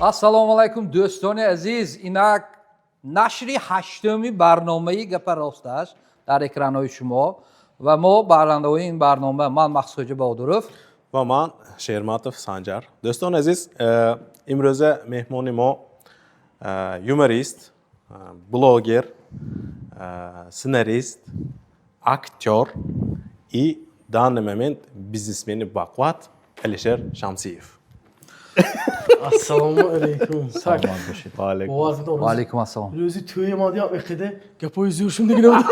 Ассалому алайкум дӯстони азиз. Инак нашри ҳаштуми барномаи Гапа рост аст дар экранҳои шумо ва мо барандаҳои ин барнома ман Мақсудҷи Баҳодуров ва ман Шерматов Санҷар. Дӯстони азиз, имрӯза меҳмони мо юморист, блогер, сценарист, актер и в данный момент бизнесмени бақувват Алишер Шамсиев. Ассалому алейкум. саломат бошед. Ва алейкум. Ва алейкум ассалом. Рӯзи тӯи мо диам эқиде гапои зӯршум дигна буд.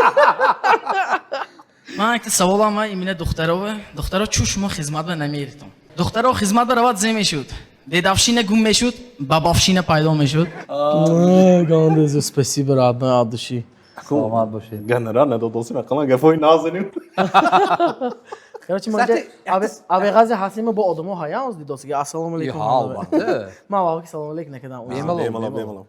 ман якта саволам ва имина духтаро чӯ шумо хизмат ба намериедтон? Духтаро хизмат ба равад зе мешуд, дедавшина гум мешуд, бабавшина пайдо мешуд. Гандезу спасибо родной от души. Саломат бошед. Генерал надодоси мақама гапои назаним. Короче, мо авеғази ҳастимо бо одамҳо ҳаям дидосиги ассалому алейкум. албатта. Ман вақти салом алейк накардам. Бемалом.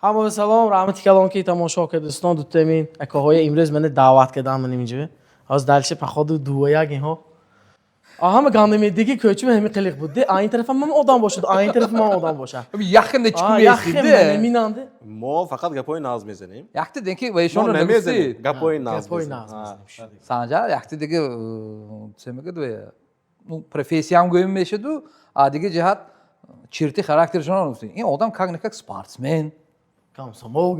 ҳамаи салом, раҳмати калон ки тамошо кардистон дутамин. Акоҳои имрӯз мене даъват кардам ман инҷа. Аз дальше паходу дуяк инҳо. Ҳама гандами диги көчү ҳами қилиқ буд. Айн тарафа ман одам бошад, айн тарафа ман одам боша. Яхин чиқи Яхин месиде. минанде. мо фақат гапои наз мезанем. Яхти денки ва мо ишон намезанем. намеси. Гапои наз. Гапои наз. Санҷар яхти диги че мегӯяд ва профессиям гӯем мешуду, а диги ҷиҳат чирти характершон гуфтӣ. Ин одам как не как спортсмен. Комсомол.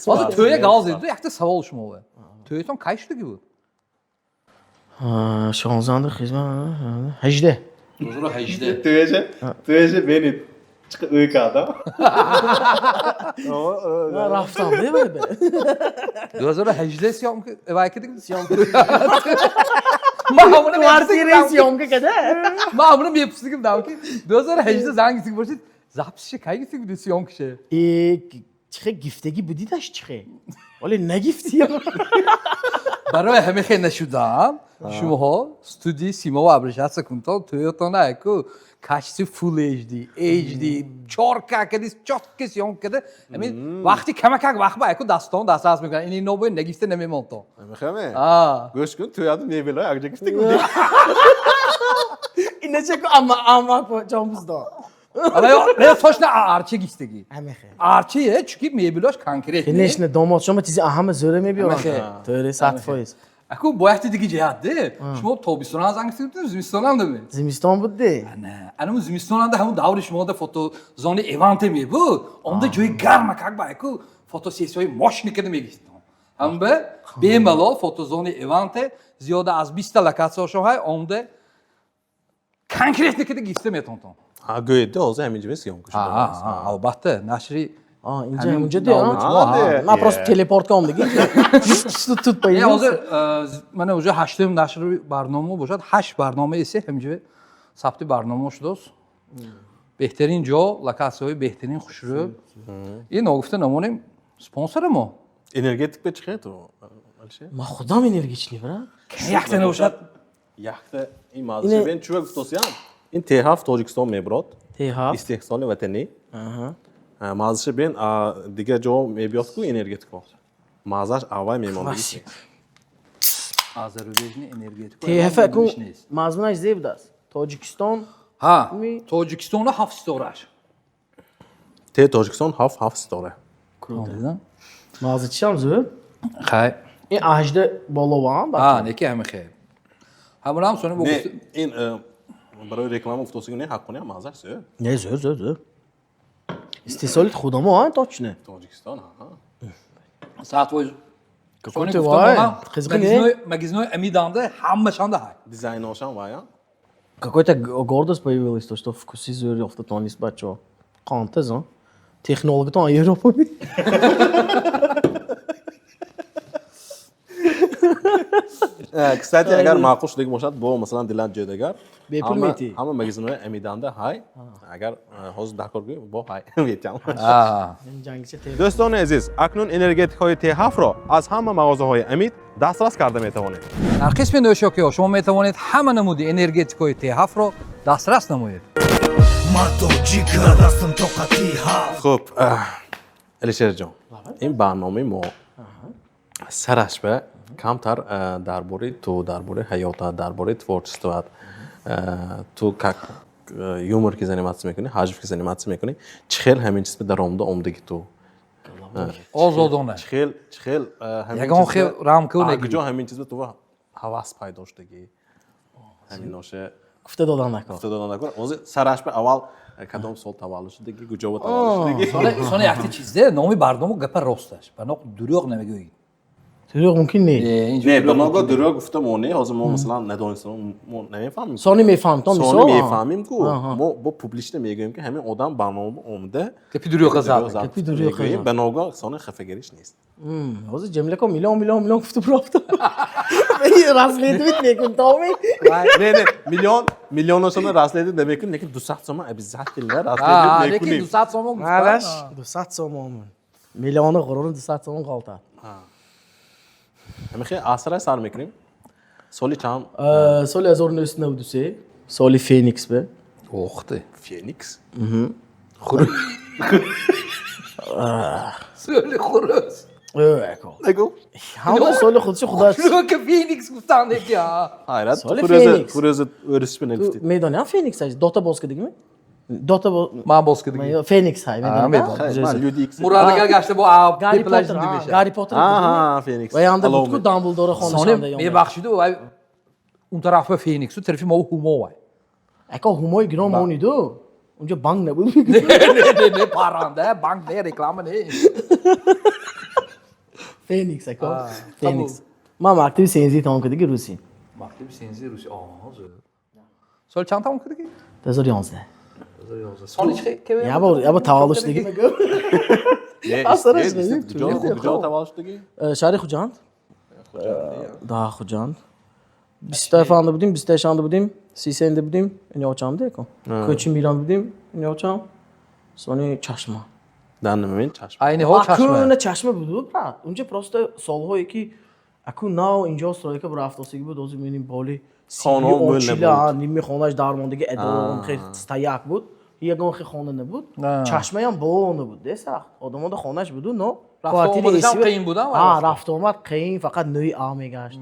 Ҳозир тӯя гал зеду яхти савол шумо ва. Тӯятон кай шудагӣ буд? 16 хизмат 18. 2018. Туеже бенит. Чиқи уй кардам. Рафтам небарда. 2018 сёмка вай кидик сёмка. Квартира съемка када? Мамрам мепсигим давки 2018 занг гисиг бошид. Записши кай гисиг буд сёмкаше. чихе гифтаги будӣ даш чихе. Вале нагифти. Барои ҳамихе нашудан шумоҳо студии Симо ва Абришатса кунтон тӯётон айку кашси Full HD, HD 4K кади чотки сём када. Ҳамин вақти камакак вақт ба айку дастон дастас мекунад. Ин нобои нагифте намемонтон. Мехаме? А. Гӯш кун туяду мебелой акҷа гифтик буди. Иначе ку ама по чомбуздо. Ава точно арчи гифтеги. Амехе. Арчи чуки мебелош конкрет. Конечно, домод шумо чизи аҳама зӯра мебиёрам. Амехе. Тӯре 100%. Аку бояхти диги ҷиҳатде. Шумо тобистонан занг гисигту зимистонам даме. Зимистон будде. Не, анаму зимистонанда ҳамун даври шумода фотозони эванте мебуд. Онда ҷои гарма как ба аку фотосессияҳои мошини када мегистон. Ҳам ба бемалол фотозони эванте зиёда аз 20 локатсияшоҳай онда конкретно када гифта метонтон. Гӯедди ҳозир ҳаминҷа месиём кушид. албатта нашри Инҷа инҷа Ҳамин ман просто телепорт кардам диги. Тут ҳозир появился. мана уже 8 нашри барнома бошад 8 барнома эсе ҳамҷа сабти барнома шудааст. Беҳтарин ҷо, локатсияҳои беҳтарин хушрӯ. Ин ногуфта намонем спонсори мо. Энергетик бе чихе ту? Ман худам энергичный бра. Яхта набошад. Яхта ин мазиши бен чӯ гуфтосиям? Ин Т7 Тоҷикистон меброд. Т7. Истеҳсоли ватанӣ. Аҳа. Мазиши бен дига ҷо мебиёд ку энергетико. Мазаш аввай мемондагӣ. Азарбайҷони энергетик. Т7 ку мазмунаш зеб даст. Тоҷикистон. Ҳа, Тоҷикистона 7 ситораш. Т Тоҷикистон 7 ситора. Круто. Маза чишам зӯр. Хай. Ин 18 болован. Неки ҳами хейр. Ҳамунам сони бо ин барои реклама гуфтосиго не ҳаққони мазаш зӯр. Не зӯр. Истеҳсоли худамо ан точно. Тоҷикистон саатвои Какой ты вай? Қызғи магазинои Амиданда ҳамашанда ҳай. дизайношам вая. Какой-то гордость появилась, то, что вкуси зӯр ёфтатонист бачаҳо. Қонтаз, а? Технологитон Европа ми. Кстати, агар маъқул шудагӣ бошад бо масалан Диланд ҷойдагар Бепул метӣ. ҳама магазинои Амиданда ҳай. Агар ҳозир дакоргӯ бо ҳай метиҳам. Дӯстони азиз, акнун энергетикҳои Т7-ро аз ҳама мағозаҳои Амид дастрас карда метавонед. дар қисми нӯшокиҳо шумо метавонед ҳама намуди энергетикҳои Т7-ро дастрас намоед. Хуб, Алишерҷон, ин барномаи мо сараш ба камтар дар бораи ту, дар бораи ҳаётат, дар бораи творчествоат ту как یومر که زنیماتسی میکنی حاجف که زنیماتسی میکنی چخیل همین چیز به درآمده عمدگی تو озодона چخیل همین ягон хел рамка اگه نگی جا همین چیز به تو حواس پیدا شدگی همین نوشه گفته دادن نکن افتادن نکن اوز سرش به اول کدام سال تولد شدگی گوجا تولد شدگی сони якти чизде номи бардому гапа росташ баноқ дурӯғ намегӯӣ دروغ ممکن نیست نه بناگاه دروغ گفتم اونی از ما مثلا ندانستم ما نمیفهمیم سانی میفهم تو سانی میسو میفهمیم که ما با پوبلیشته میگیم که همین آدم برنامه اومده гапи дурӯға зад گپی دروغ میگیم بناگاه سانی خفگیریش نیست از جمله کو میلیون گفته برافت می راسلیت میکن تو می نه میلیون سوم راسلیت نمیکنیم لیکن 200 سوم ابزات کل лекин راسلیت 200 میکنیم сомон معلش 200 سوم میلیون غرور 200 سوم غلطه همین خیلی آسرای سر میکنیم سالی چند سال 1993 سال فینیکس به охте فینیکس сөли хурӯз اکو نگو همه سال خودش خدا ка феникс гуфтан я hayret Soli kuruze Phoenix. kuruze öğretmen elifti میدونی هم فینیکس هست دوتا باز کردی می دوتا ман боз кардагӣ فینیکس های میدونم. من لودی ایکس мурадагар гашта бо گاری пеплаш پاتر меша گاری پاتر aha Phoenix و янда بود کو دامبلدور сони خونشانده یا мебахшиду вай اون طرف به فینیکس و طرفی ما هومو وای اکو همای گرام مونی دو اونجا بانک نبود نه پرنده بانک نه رکلام نه فینیکس اکو فینیکس ما مکتب سینزی تمام کردی که روسی مکتب سینزی روسی سال چند تمام کردی 2011 سال چه که یا با تولدش دیگه میگم اصلاش نمیم کجا تولد شدگی شهر خوجاند دا خوجاند 20 فانده بودیم 20 شانده بودیم 30 بودیم این açamdı eko koçu Milan بودیم این açam sonra çeşme دانم چشم aynı hol çeşme Akune çeşme budu brat اونجا просто سالهایی که اكو ناو اینجا استرالیا که رفتاسیگی بود دوزی میبینیم بالی خانه هم بول نبود. نیمه خانهش درماندگی اداره خیلی استایق بود یگان خیلی خانه نبود چشمه هم بول نبود ده سخت آدمان ده خانهش بود نو رفت آمدش هم قیم بود رفت آمد قیم فقط نوی آمی گشت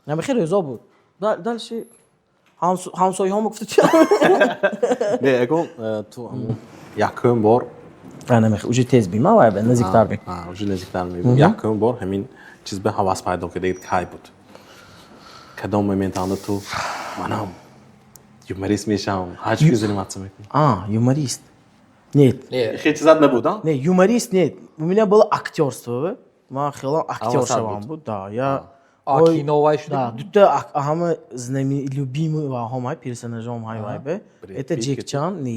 نه خیلی رضا بود دلشی همسایه ها گفته چی نه اگه تو یکم بار نه میخوام اوجی تیز بیم و به نزدیکتر بیم اوجی نزدیکتر میبینم یکم بار همین چیز به حواس پیدا کرده کای بود کدام مومنت تو منم یومریست میشم حاج کی زنیماتسی میکنم یومریست нет خیلی چیزات نبود не юморист нет у меня было актерство ما خیلی актер شدم بود да я киновай шуд да дута همه знамени любимый ва ҳамаи персонажам ҳай вай бе это Джек Чан не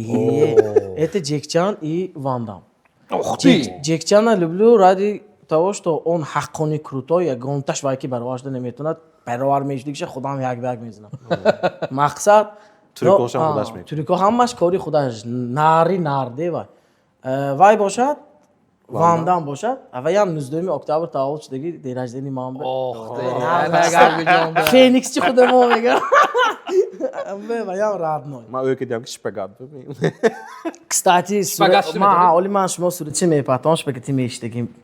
это Джек Чан и Ван Дам Джек Чана люблю ради того что он ҳаққони крутой ягонташ вай ки баровар шуда наметавонад баровар мешуди ки худам як ба як мезанам мақсад تریکوشم خودش میکنه تریکو همش کاری خودش ناری نرده وای باشد واندام باشد و یا 19 اکتبر تولد شدگی دیرجدنی مام به فینیکس چی خودم میگم و یا رادنوی ما اوکی دیدم که شپگات ببین کستاتی ما اولی من شما صورتی میپاتم شپگاتی میشتگیم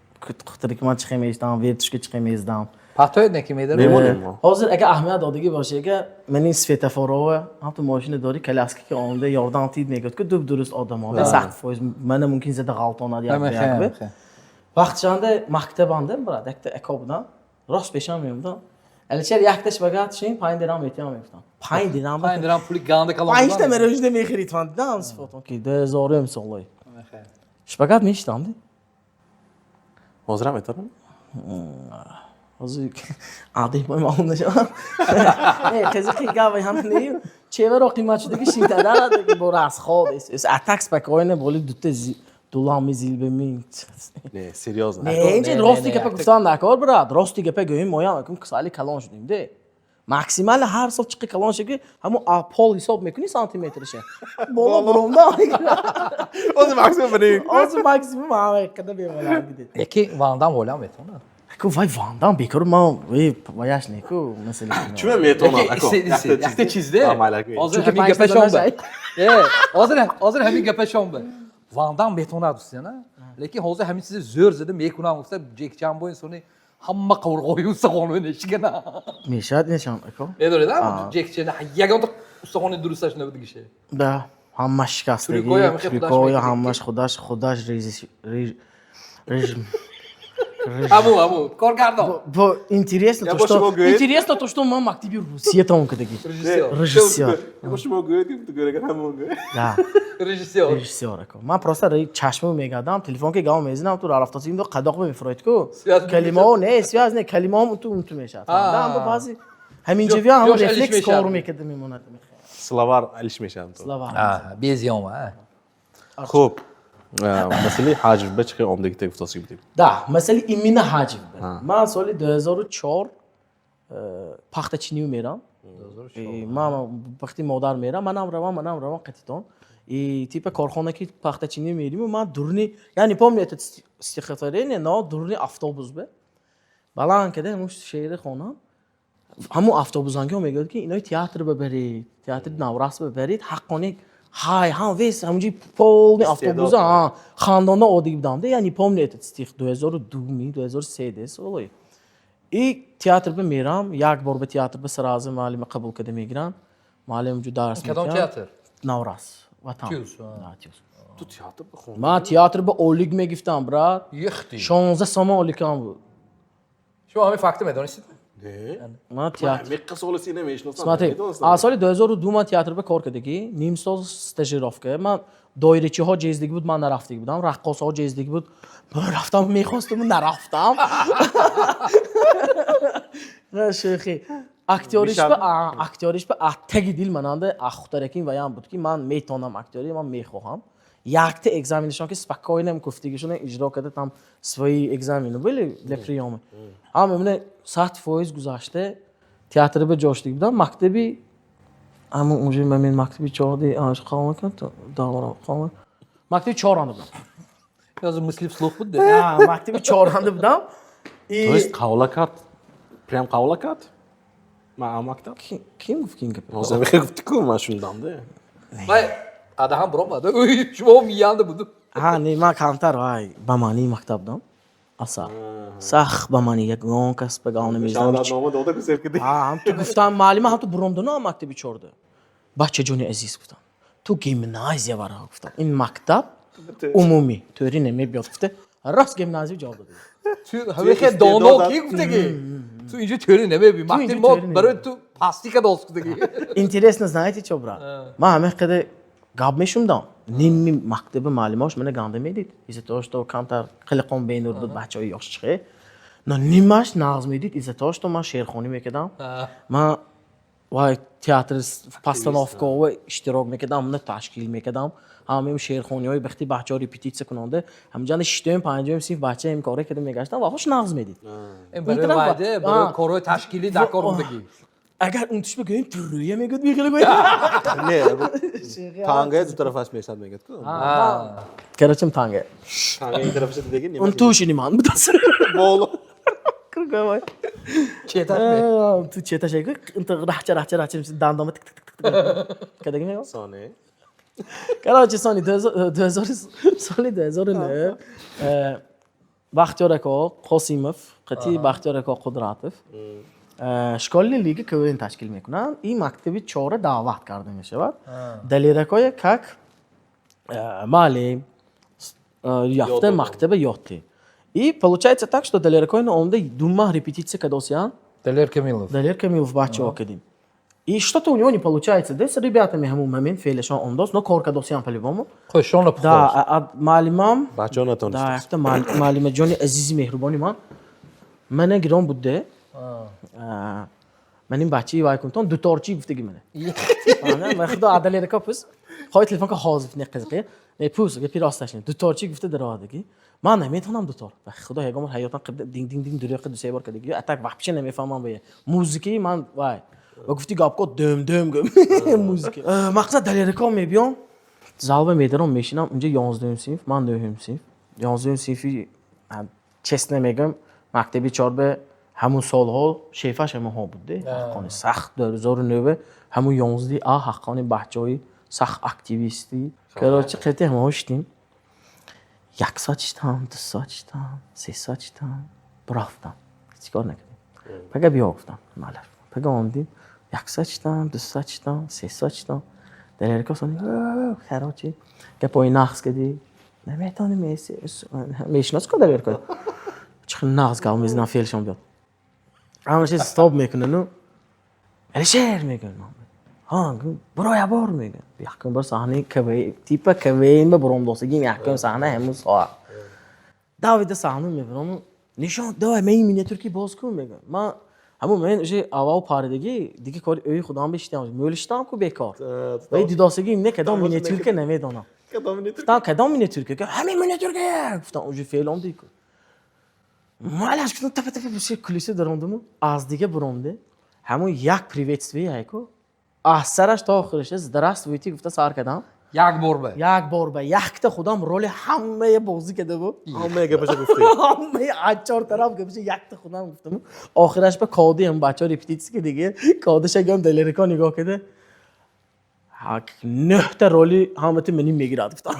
خاطر که من چه میشتم ویرتش که چه میزدم پاتوی نکی میداره میمونیم حاضر اگه اهمیت دادگی باشه که من این سفیتفورو هم تو ماشین داری کلاسیکی که آمده یاردان تید میگفت که دوب درست آدم ها به سخت فایز من ممکن زده غلطان یا بیاکبه وقت شانده مکتب اندم برای دکتر اکابدم راست پیشم میمدم الچر یکتش بگات شین 5 درام میتونم میفتم 5 درام پولی گانده کلام 5 تا مروج نمیخرید فان دام صفاتون که 2000 امسالای شبکت میشتم دی حاضرم میتونم حاضر عادی ما معلوم نشه خزقی گاوی هم نیم چه ورا قیمت شده که شیت داره که با راس خود است اتاکس بکوینه بولی دوتا دلار میزیل به من نه سریوز نه اینجا راستی که پاکستان نکار برات راستی که پگویم مایا میگم که سالی کلان شدیم ده ماکسیمال هر سال چقدر کلان شدی همون آپول حساب میکنی سانتی مترشه بالا برام از ماکسیمم بری از ماکسیمم همه کده بیمار گیده یکی واندام هولا میتونه کو وای واندام بیکار ما وایش نیکو مثلا چه میتونم یکی چیزده حاضر همین گپشون به حاضر همین گپشون به واندام میتونه دوست نه لیکن حاضر همین چیز زور زده میکنم گفته جک چان بو انسانی همه قورقوی و سقانو نشکنه میشد نشان اکو میدونید جک چان یگان استخوان درستش نبود گیشه. ده همش شکستگی تریکوی هم خیلی تریکوی خودش همش خودش همو کارگردان. با интересно то что интересно то что мы активе Россия там кадеги режиссер شما گویید تو گره همون да رژیسور. режиссер ко ман просто чашмо мегадам телефон ки гав мезинам ту рафтаси индо қадоқ мефроид ку калимао не связ не калимао ту унту мешад да ам баъзи ҳамин ҷави ҳам рефлекс кор мекард мемонад словар алишмешам то слава بیزیام. خوب مسئله حاجب بچه که عمدگی تک توصیف بدیم да масъали имина ҳаҷм ман соли 2004 пахтачинию мерам ман вақти модар мерам манам равам қатитон и типа корхона ки пахтачинию мерим ман дурни яъни помни это стихотворение но дурни автобус бе баланд када ҳамун шеъри хонам ҳамун автобусангиҳо мегӯяд ки инои театр бибаред театри наврас бибаред ҳаққони ҳай ҳам вес ҳамунҷи полни автобуса хандона одӣ будам да яъни помни этот стих 2002 де солои и театр бимерам як бор ба театр ба сарази муаллима қабул карда мегиранд муаллим ҷу дарс کدام تئاتر؟ наврас ватан تیوز. تو تئاتر بخون ман театр ба олиг мегифтам брат یختی. 16 сома оликам буд شما همین فکت میدونستید؟ نه ман театр همه سوالسی نمیشناسم смотри аз соли 2002 ман театр ба кор кардагӣ ним сол стажировка ман доирачиҳо ҷездагӣ буд ман нарафтагӣ будам раққосаҳо ҷездагӣ буд ман рафтам мехостам нарафтам не шӯхӣ актёриш ба аттаги дил мананда ахтаракин ваям буд ки ман метонам актёрӣ ман мехоҳам якта экзаменашон ки спокойнам гуфтагишона иҷро карда там свои экзамену били для приёма ҳам мебине 100% гузашта театр ба ҷоштагӣ будам мактаби ама уже мамин мактаби чорди қавма кард давра мактаби чоранда будам از مثلی вслух بود. мактаби чоранда будам то есть қавла кард прям қавла кард ма мактаб ким гуфт ки ин гап ҳозир мехе гуфти ку ман шундам да وای آدم برام بده. شما میانده بود. ها не ман камтар вай ба мани мактаб будам аса сах ба мани ягон кас ба гав намезидам шаҳодатнома дода ку сеф кардӣ ҳам ту гуфтам маълима ҳам ту буромдону ҳам мактаби чорда бача ҷони азиз гуфтам ту гимназия вара гуфтам ин мактаб умумӣ тӯри намебиёд гуфта راست گیمنازی جواب دادی. تو همه خیلی دانا کی گفته که تو اینجا تئوری نمیبی وقتی ما برای تو پلاستیک درست کردیم. اینترست نزنیتی چه برا؟ ما همه خیلی گاب میشوندم. نیمی مکتب معلماش منو گنده میدید. ایزتاش تو کمتر خیلی قوم بین بود بچه‌ای یاش چه؟ نه نیمش ناز میدید. ایزتاش تو ما شعرخوانی میکردم. ما وای تئاتر پاستانوفکا و اشتراک میکردم. نه تشکیل میکردم. همیم شعرخوانی‌های وقتی بچه‌ها ریپتیسیون کننده همینجا ششم پنجم صف بچه این کارو کردم میگشتم و خوش ناز میدید. این برای وعده برای کارهای تشکیلی در کار بودگی. اگر اون توش بگویم ترویه میگد میگه گوی. نه تانگه دو طرفش میشد میگد کو. کرچم تانگه. تانگه این طرفش دیگه نمیشه. اون توش نیمان بود. بالو. کرگوی. چیتا می. تو چیتا شایی که انت رحچه میشه دندام تک تک تک. کدی میگم؟ سانه. کراچی سالی 2009 بختیارکا قاسیمов قطعی بختیارکا قدراتov школьный лиги КВН ташкил мекунанд. این مکتبی 4 دعوت کرده میشود. دلیرکای как معلم яфта مکتب یادتی. И получается так, что дилеркой на омде дума репетиции кадосян. Далер Камилов. Далер Камилов бачо академ. И что-то у него не получается. Да, с ребятами همون момент фейлешон ондос, но кор кадосян по-любому. Хошон апхош. Да, معلمم. بچه‌ها نتونست. Да, яфта معلم جانی عزیزی مهربانی من. من گرام بوده. من این بچه‌ای وای کنتون دو تارچی گفتگی منه. آره، من خدا عدالت کاپس. خواهی تلفن که حاضر نقزقی. نه پوس که پیراستش نه. دو تارچی گفته در آدگی. من نمیتونم دو تار. خدا هیگام حیاتم قد دینگ دینگ دینگ دوری قد سه بار کردی. اتاق وحشی نمیفهمم بیه. موسیقی من وای. و گفتی گاب کو دم گم موسیقی. مقصد دلیرکا میبیام. زالبه میدارم میشینم اونجا 11 صنف من 9 صنف. 11 صنفی چست نمیگم مکتبی 4 به همون سالها شیفش همون ها بوده. حقانی سخت 2009 همون 11 حقانی بچه‌ای سخت اکتیویستی. کراچی قطعه همه هاشتیم. یک ساعتم، 2 ساعتم، 3 ساعتم برفتم. چیکار نکردیم. پگه بیا گفتم مالش. پگه آمدیم یک ساچتم دو ساچتم سه ساچتم در کسانی خراجی که پای نقص کردی نمیتونی میشناس کدام ورکد چه نقص کام میزنم فیلشون بیاد همش استاپ میکنه نو الشهر میگن ها برو یا بار میگن یکم بر صحنه کوی تیپ کوین به برام دوستگی یکم صحنه همون ساعت داوید صحنه میبرم نشان دای مینیاتور کی باز کن میگن ما همون من چه اول پاردگی دیگه کار ای خودم بشتم مولشتم کو بیکار ولی دیداسگی نه کدام مینیاتور که نمیدونم کدام مینیاتور که همین مینیاتور که گفتم اونجا فعلا دیگه مالاش کدوم تپ تپ بشه کلیسه دروندم از دیگه برونده همون یک پریویت وی هایکو از سرش تا آخرش از درست ویتی گفته سر کدام یک بار به یک تا خودم رول همه بازی کرده بود همه گپش گفتی همه از چهار طرف گپش یک تا خودم گفتم آخرش به کادی هم بچه‌ها ریپتیتسی که دیگه کادش اگه هم دلیرکا نگاه کرده نه تا رولی همت منی میگیرد گفتم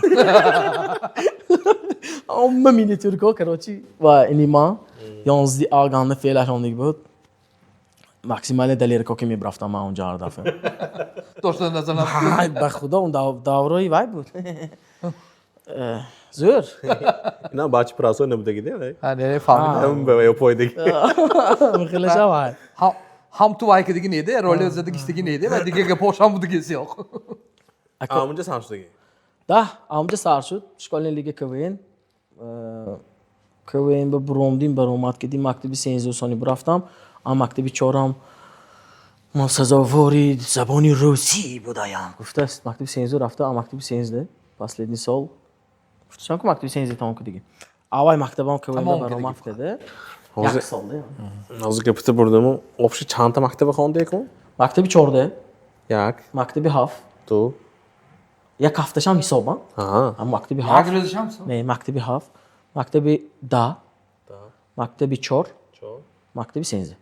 همه مینیاتورکا کراچی و اینیما 11 آگان فعلش آنیگ بود ماکسیمال دلیرکا که میبرفتم من اونجا هر دفعه داشتن نظرم های به خدا اون داورایی وای بود زور اینا باچ پراسو نبودگیده نه فهمیدم هم به پویدگی خیلی شبای هم تو وای که دیگه نیده رول زدگی دیگه نیده و دیگه که پوشم بود دیگه سیاق اونجا سانشتگی ده اونجا سر شد شکل لیگ کوین به برومدیم برآمد که دی مکتبی 13 سانی برفتم اما مکتبی 4 ما سزاواری زبانی روسی بودایم گفته است مکتبی 13 رفته اما مکتبی 13 последний سال گفتم که مکتبی 13 تمام دیگه اول مکتبام کوین برآمد کرده یک سال از گپته بردم obshi چند تا مکتب خونده کن مکتبی 14 یک مکتبی 7 تو یک هفتهش هم حسابم اما مکتبی 7 روزش هم سو نه مکتبی 7 مکتبی 10 مکتبی 4 مکتبی 13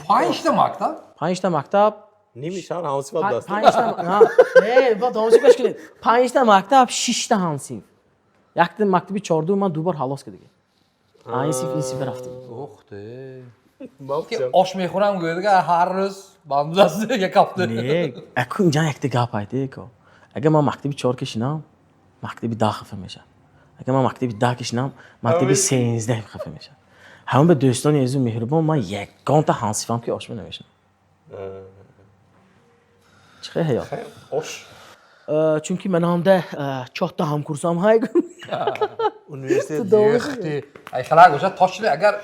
5 تا مکتب 5 تا مکتب نیمی شهر همسی باید دست 5 تا نه با دانشگاه کنید 5 تا مکتب 6 تا همسی یک تا مکتبی 14 من دوبار خلاص کردم این سیف رفتم اخته که آش میخورم گوید که هر روز باند دست یک هفته نه اکو اینجا یک تا گپ ایده کو اگه من مکتبی 4 کشیدم مکتبی 10 خفه میشم اگه من مکتبی 10 کشیدم مکتبی 13 خفه میشم همون به دوستان عزیز مهربان من یک تا همسیفم که آش نمیشم چه حیات خوش چونکی من هم ده 4 تا همکورسام های üniversite اخته ای خلاق گوشه تاشله اگر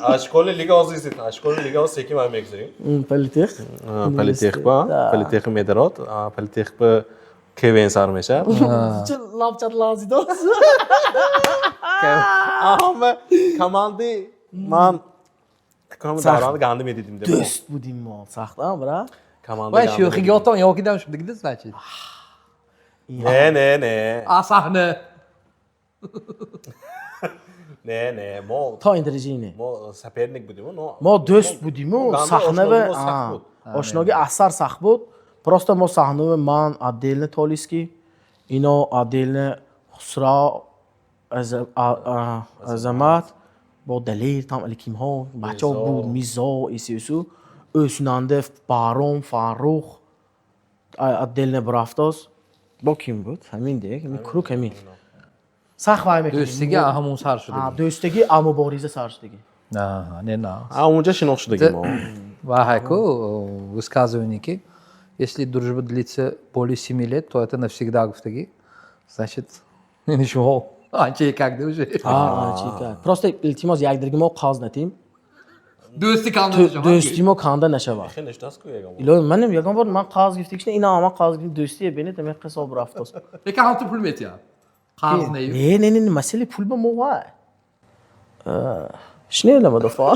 اشکال لیگ آزیست اشکال لیگ آز سکی من میگذاریم پلیتیخ پلیتیخ مدرات پلیتیخ به کوین سر میشه چه لابچت لازی داست همه کماندی من کامل داران گنده میدیدیم دوست بودیم ما سخت برا کماندی وای شوخی گفتم یا کی دمش دیگه دست نچید نه صحنه نه ما تا این درجه اینه ما سپرنیک بودیم ما دوست بودیم و صحنه و آشناگی اثر سخت بود просто ما صحنه و من عادل تولیسکی اینا عادل خسرا عظمت با دلیر تام الکیم ها بچه ها بود میزا ایسیوسو اوسنانده بارون فاروق عادل نبرافتاس با کیم بود همین دیگه همین کروک همین سخت وای میکنیم دوستگی همون سر شده دوستگی اما باریزه سر شدگی не اونجا شناخت شدگی ما Вахайко высказывание, если дружба длится более 7 лет, то это навсегда гуфтаги. Значит, ничего. Анче как да уже. чика. Просто илтимос як дирги мо қаз натим. Do'sti qanday Do'sti мо kanda nashava. خیلی نشناس کو یگام Ilo menim yagam bor man qaz giftik ishne ina ama qaz giftik do'sti beni demek hisob raftos. Peki hangi pul met ya? Qarz ne? Ne masale pul ba mo va. شنو لما دفع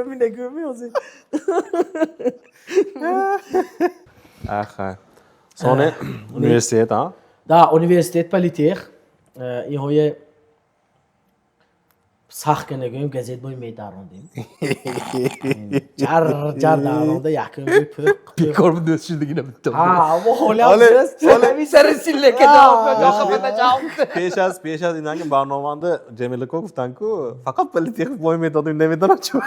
مینه گومی اوزی آخه sonra üniversite ha da üniversitet palitek این های سخت کنه گویم گزیت بای میداروندیم جر darronda yakın bir pırk. Bir korbu dözüşüldü yine bitti. Ha bu hola Ole, ses. Sarısıyla پیش از اینا که برنامه‌منده جمیل کو گفتن کو فقط پلیتیک وای میدادیم نمیدونم چه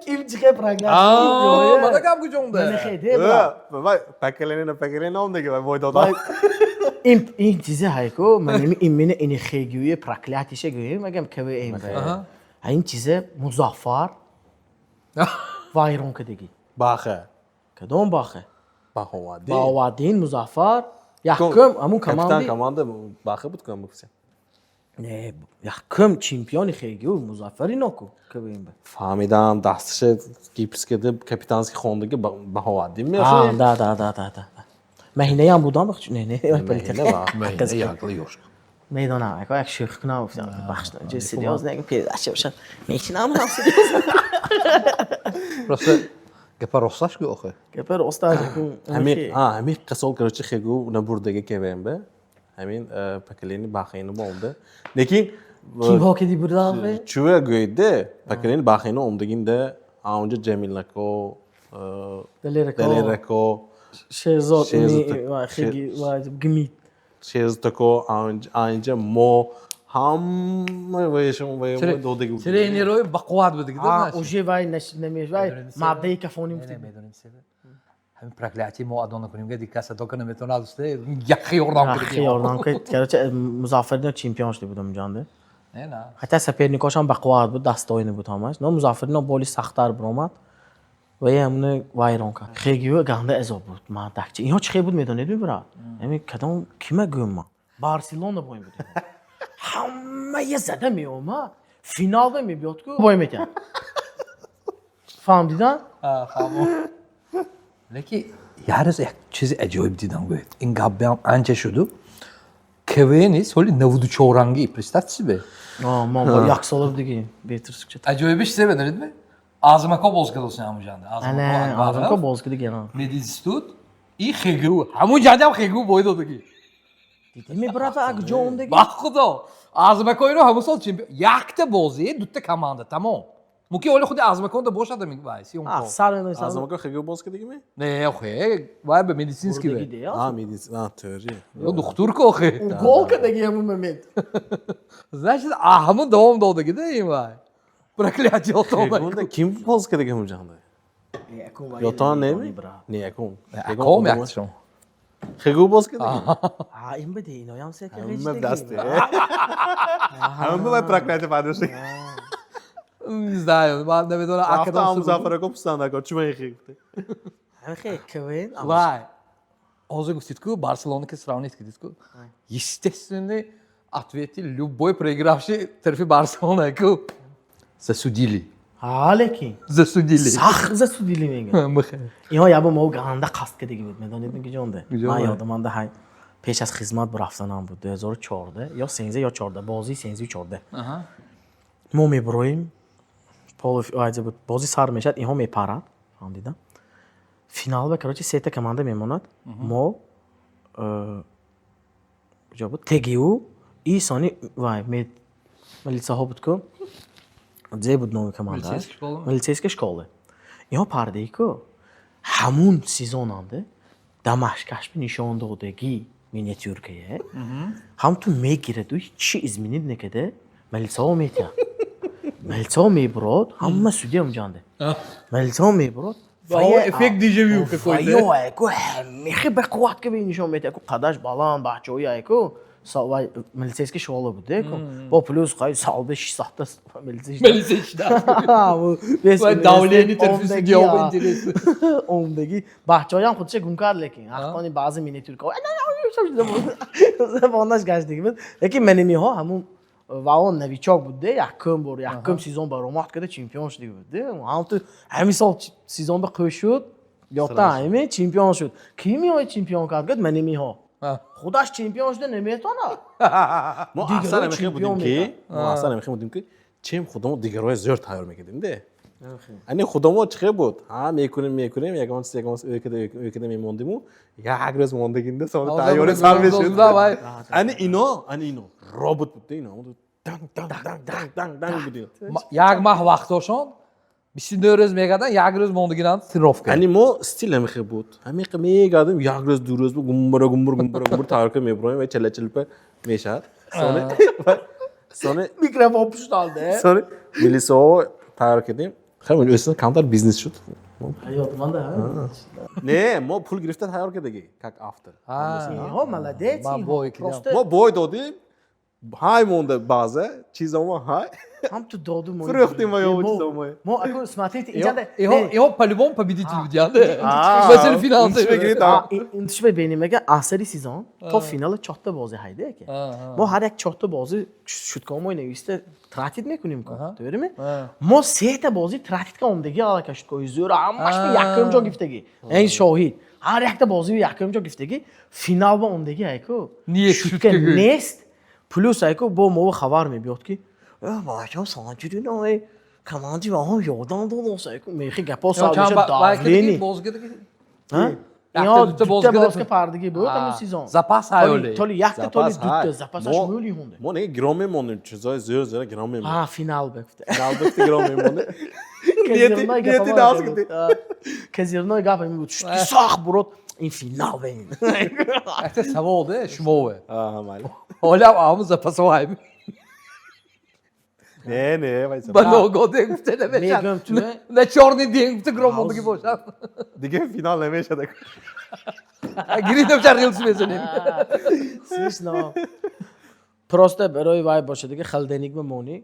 Kim çıkıyor praglar? Aa, bana kam gücünde. Ne xeydi bra. وای پکلین اون دیگه وای دادم این چیزی هایکو من ایمینه این خیگوی پراکلاتیشه گویم مگم که این این چیزه مزافر وایرون کدگی باخه کدوم باخه باخوادی باوادین مزافر yakım amun کاپیتان kamandi کمانده باخه بود کنم بفسن ne yakım çempiyoni خیگو مزافری نکو که بیم به فهمیدم دستش گیپس کرده کاپیتانسکی خوندگی باخوادی ha میشه da مهینه هم بودم بخش نه پلیتیک Meyne yaklıyor. میدونم اگه یک شیخ کنم بخش نه سیدیاز نگه پیداشه باشن میشینم هم سیدیاز Burası Gepar Rossas ki oku. گپر استاد همین قصول کروچی خیگو نبردگی که بیم به همین پکلینی باخینو بونده لیکن kim hak edi burada ve چوه گویده پکلینی باخینو اومدگینده اونجا جمیلکو دلیرکو شهزاد شهزاد- و خیلی و گمید شیزتکو اینجا مو هم ویشم ویم دودگی بود Traineroy bakvad bu digde. ها اوجی وای نمیش وای ماده کفونی مفتی Hem praklati mo adona kunim ge dikkat sa dokana meton aduste yakhi oradan اخی اردام که کرده مزافرین چمپیون شده بودم جانده Ne na. حتی سپرنیکوش هم بقواد بود دست اوینه بود همش نه مزافرین بولی سختتر برآمد و یه همونه وایرون کرد خیلی گنده ازا بود ما دکچه اینها چه بود میدونید میبرا همین کدام کیمه گویم ما بارسلونا بایم بود همه یه زده میومد فینال میبیاد که بایم میکرد فهمیدن؟ Tamam. Leki yarız ek çizi acayip didam gayet. In gabbam anca şudu. Kevenis holi navudu çoğrangi prestatsi be. ما با یک سال دیگه بهتر سکت Acayip iş sevmedin mi? Ağzıma ko bozkır olsun amcanda. انا آدم که باز کردی گران Medistut. İyi xegu. Hamu cadam xegu boydu ki. دیدی میبرا تا اگ جون دیگه Bak kudo. Ağzıma koyunu hamu sol çimpi. Yaktı bozi dutte kamanda tamam. Muki öyle khudi ağzıma koyunda boş adam mi vay si آه onko. سر نمیسن از اون که خیلی باز کردی می Ne oxe. Vay be medisinski be. دیگه ها میدیس نه تئوری Yo doktor ko oxe. گل کردی همون ممید Значит, hamı doğum doğdu gideyim vay. Проклятие oldu. گونده کیم باز کردی که همونجانده یا تو نمی نه یکون Kom yaktım. خیلی باز کردی ها این بده اینو هم سکه همه دسته همه باید پرکلیت پادشی Не знаю, ben de bir رفته akadan هم زفره کو پسند اگه چی می خیلی همه خیلی کوین Vay. Оза гоститку Барселона ке сравнит кидитку. Естественно, ответи любой проигравший тарфи Барселона ку засудили. حالکی Засудили. سخت زسودیلی میگه Мыхе. اینها یا با ما گنده قصد کردی بود میدونید میگه جونده جونده. من یادم های پیش از خدمت برفتنم بود 2014 یا 13 یا 14 بازی 13 14 Aha. ما میبرویم پول آیده بود بازی سر میشد اینها میپرد فهمیدم فینال به کراچی سه تا کمانده میموند ما کجا بود تگیو ای سانی وای می ملیسا ها بود که زی بود نوع کمانده Militärske школа mı? ملیسیسک شکاله اینها پرده ای که همون سیزون انده دمشکش به نشان دادگی مینیاتور که هم تو میگیره تو چی izminid نکده ملیسا ها میتیا ملیسا ها میبراد همه سودی هم جانده ملیسا ها میبراد Vay efekt dejavu какой-то. Вайо айко мехи به قوت که به نشان میده که قدش بالان بچه‌ای айко سوای ملیسیسک شواله بوده با پلوس خواهی سال به 600 تا ملیسیش Melisa Vay davleni tarfisi cevabı interesi. عمدگی بچه‌ای هم خودش گم کرد لیکن حقانی بعضی مینیاتور که زبانش گشت دیگه بود لیکن منیمی ها همون و اون نویچاک بوده یکم بار یکم سیزون برآمد کرده چمپیون شده بوده هم تو همین سال سیزون به قش شد یا تا همین چمپیون شد کی میاد چمپیون کرد گفت منیمی ها خودش چمپیون شده نمیتونه ما دیگه اصلا رو نمیخیم چمپیون بودیم که ما اصلا نمیخیم بودیم که چیم خودمون دیگه روی زیاد تایار میکردیم ده یعنی خودمون چه بود ها میکنیم یکم میموندیم و یک روز موندگیم ده سال تایار سر میشد Vay. یعنی اینو رابط بود اینا dang budi. یک ماه وقت داشتن 24 روز میگردن یک روز موندگیرن تروف کرد یعنی ما استیل همیشه بود همیشه میگردیم یک روز دو روز گمبر تارک میبریم و چله چل په میشد sonra Mikrofon puştaldı. sonra Melisa'yı tark edeyim. خیلی üstüne counter business شد. Hayatımda da. نه ما پول گرفته تیار کردگی کاک افتر. Ha, молодец. Ben bu ikilem. ما boy دادیم های مونده بازه چیزا های Там tu doğdu mu? Фрухтим моего чисто. Mo ako смотрите, инжада. Его по-любому победитель будет. Aa, Mesela finalda. İçime girdi tamam. İntişme benim ege ahsari sezon to finale çatta bozı haydi ki. Mo her ek çatta bozı şutkom oynayışta tratit mekunим ko. Doğru mu? Mo sehte bozı tratit ka omdagi ala kaşt ko izliyor amma işte yakımca giftegi. En şahit. Her ekte bozı yakımca giftegi. Final ba omdagi ay ko. Niye Şutke şutke? nest plus ay ko bo mo xabar میبیاد ki باشه سانچوری نه کمانجی و هم یادم دو نوسه میخی گپا سالش داغلینی ها یا دوتا باز که پردگی بود همون سیزون Zapas hayoli. تولی یک تولی دوتا زپاسش مولی هونده ما نه گرام میمونیم چیزای زیاد گرام میمونیم. ها فینال بکفته Aldık گرام میمونه. نیتی داز کردی. کزیرنای گپ میبود شتی ساخ برود این فینال بین Ehte savol de şmove. Aha mal. Ola ağımız zapas haymi. Ne vay Ben o gode gufte ne beşan. میگم تو Ne çorni diye gufte grom gibi boşan. Dige final nemeşedik. Girdim çargılsı mesela. смешно просто برای وای باشه دیگه خلدنیک بمونی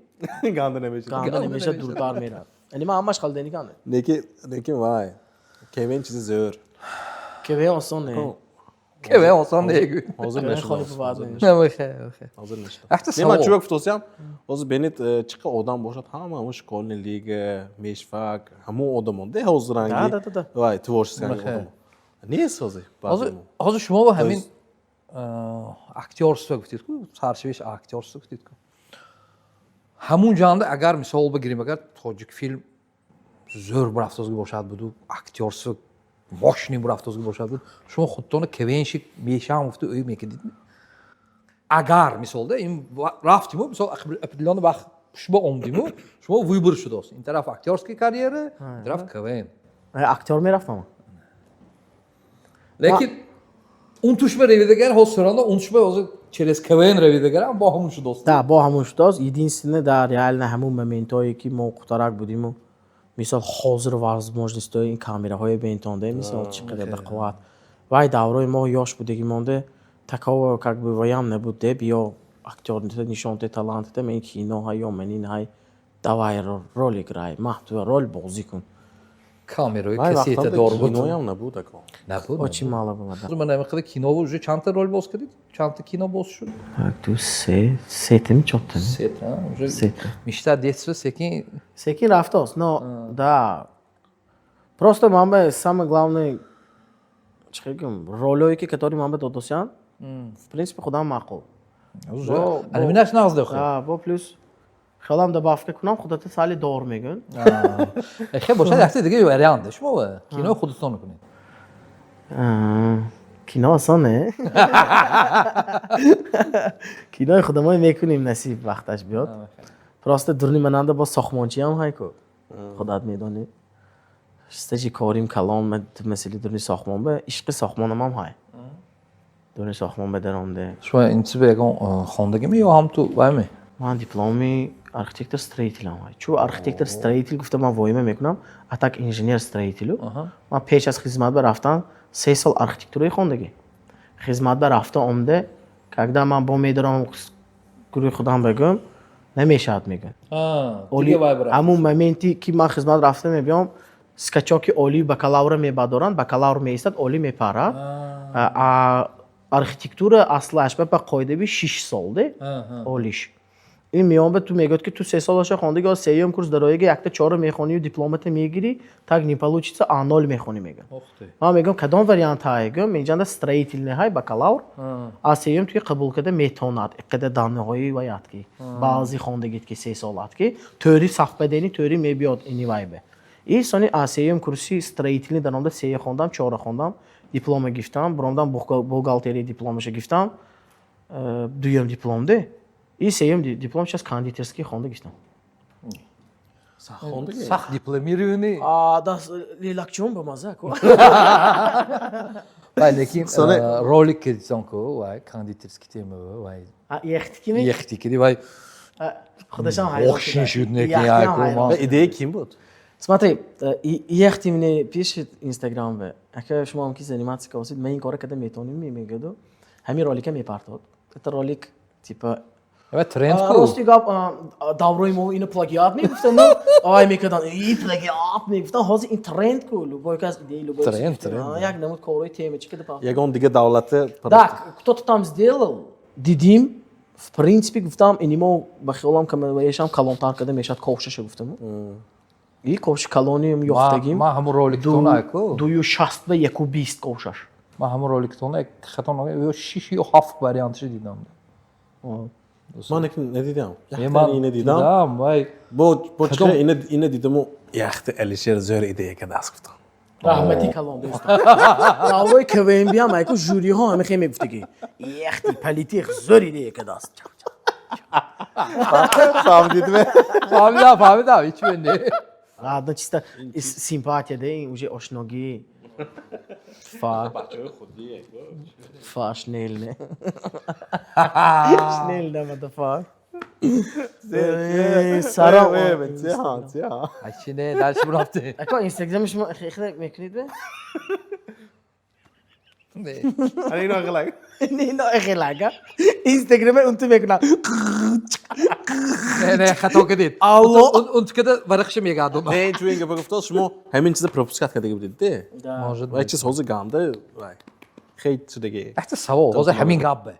Gandı nemeşedik. گاندا نمیشه دورتر میره یعنی من همش خلدنیک ام Neki vay. Kevin çizi zor. که به آسان نه Keve olsan ne gü. Hazır Ben neşte. خالی vardım. Ne bakay. Hazır neşte. Ehte Ne ma savol. çubuk futosiyam. Oz benit çıkı odam boşat hamı o şkolni lige, meşfak, hamu odamon de hazırangi. Da. Vay tvorşskan odam. Ne sözü? Hazır şuma bu hemin aktyorstvo گفتید کو سرچویش aktyorstvo گفتید کو همون جاندا اگر مثال بگیریم اگر تاجیک فیلم زور برافتازگی باشد بود aktyorstvo ماشینی برافتازگی باشد بود شما خودتون کوینشی میشم گفته öyle میکردید اگر مثال این رفتیم مثال اپیلان وقت شما اومدیم شما ویبر شده است این طرف aktyorski کاریره این طرف کوین اکتور میرفتم Lakin unutuşma revidegar hostoranda unutuşma o через КВН revidegar ama bu همون dost. Да, با همونش داز единственное да реально همون моментایی که ما قطرک بودیم و مثال حاضر возможность این камераهای бентонде مثال چقدر بقوت وای دورای ما یاش بودگی مونده такого как бы ваям небуде био актёрните нишонте талантите мен кино ҳай ё менин ҳай давай роль играй маҳту роль бозӣ кун Kamerayı Vay kesiyete vaxtlarda doğru bu. kinoyam ne bu da ko. Напълно. очи мала бумада Мен нямаха кино уже чанта роль боз къде? Чанта кино боз шу. ту се сетим чоттем Сет, уже. Сет. Мечта детства всеки. Секи рафтос, но да. Просто мамбе самое главное чекам ролойки, которые мамбе додосян. В принципе, худам мақул. Уже. Али минаш назда ху. Да, бо плюс خلام добавка کنم خودت سالی دور میگن خیلی باشه دسته دیگه وریانت شما кино خودتون کنید. کینو آسانه کینو خودمون میکنیم نصیب وقتش بیاد پراسته درنی مننده با ساختمانچی هم های کو خودت میدونی استجی کاریم کلام مثلی درنی ساختمان به عشق ساختمانم هم های درنی ساختمان بدرانده شما این چی بگم خواندگی می یا هم تو وایمی؟ من دیپلمی архитектор строителям ҳай чӯ архитектор строитель гуфта ман воима мекунам а так инженер строителю ман пеш аз хизмат ба рафтан 3 сол архитектураи хондагӣ хизмат ба рафта омда когда ман бо медорам гурӯҳи худам бегӯм намешавад мегӯм ҳамун моменти ки ман хизмат рафта мебиём скачоки олии бакалавра мебадоранд бакалавр меистад олӣ мепарад архитектура аслаш ба қоидаби 6 сол де олиш این میام به تو میگه که تو 3 سالش خواندگی از سیوم کورس درایگی یک تا 4 میخونی و دیپلمت میگیری تاگ نیپالوچیسا آنال میخونی میگن من میگم کدام وریانت هایگم اینجا استریتل نه های بکالور از سیوم توی قبول کرده میتوناد اقدر دانه هایی و یاد کی بعضی خواندگی که 3 سالات کی تئوری صف بدنی تئوری میبیاد اینی وایبه این سونی از سیوم کورسی استریتل درامدا 3 خوندم 4 خوندم دیپلم گرفتم برامدام بوغالتری دیپلمش گرفتم دویم دیپلم ده این سیم دیپلمش از کاندیترسکی خونده گشتم Sağ xonda ki. Saq diplomирование. داس لیلاکچون به مزه کو Vay, lekin Sonra- rolik kedsan ku, vay, konditerskiy tema, vay. یختی کی می Yexti kedi, vay. خودشان hayran Очень чудный Яхтям кияку, hayran. Ve ideya kim bu? Смотри, یختی منی پیش اینستاگرام به اگه شما هم کی زنیمات کاسید من این کارو کردم میتونیم میگدو همین رولیک میپارتاد تا رولیک تیپا Evet, trend ku. راستی گاب داوروی مو اینو پلاگیات میگفتن آی میکردن این پلاگیات میگفتن هازی این ترند کو لو که از ایده لو Trend. یک نمود کارای تیم چی کده پا Yagon dige davlatı Так, кто-то там сделал, дидим, в принципе, гуфтам, инимо бахилам камешам калонтар када мешат ковшаше гуфтам. И ковш колониум ёфтагим. Ma hamu rolik tona ku. Дую 60 و 120 ковшаш. Ma hamu rolik tona xatona yo 6 yo 7 variantı دیدم. Man ne dedim? Man Yaxtani yine dedim. دیدم، vay. Bu çıkıyor yine dedim o yaxtı Alişer zor ideya kadar asıktım. رحمتی کلام دوست. داوای کوین بیام ایکو جوری ها همه خیلی میگفتگی. یختی پلیتی زوری دیگه کداست. Tamam dedim. Fahmi da hiç bende. Ладно, чисто симпатия, да, и уже ошноги. Fa schnell, ne? Schnell, da war der Fa. Sarah. Evet, ya. Ay şimdi ders bıraktı. Ako Instagram'mış mı? Xeyle mekriydi be? Ne? Hani ne gelijk? Ne no xelaga. Instagram'e untu mekna. Ne xato kedid. Allah. Und keda varıkşım yegadım. Ne çünkü yapıp gittim şunu hemen size propuskat kadar gibi dedi. Может Vay быть. çiz hozu gamdı. Vay. Xeyt sürdeki. Ehte savo, o zaman همین قبه.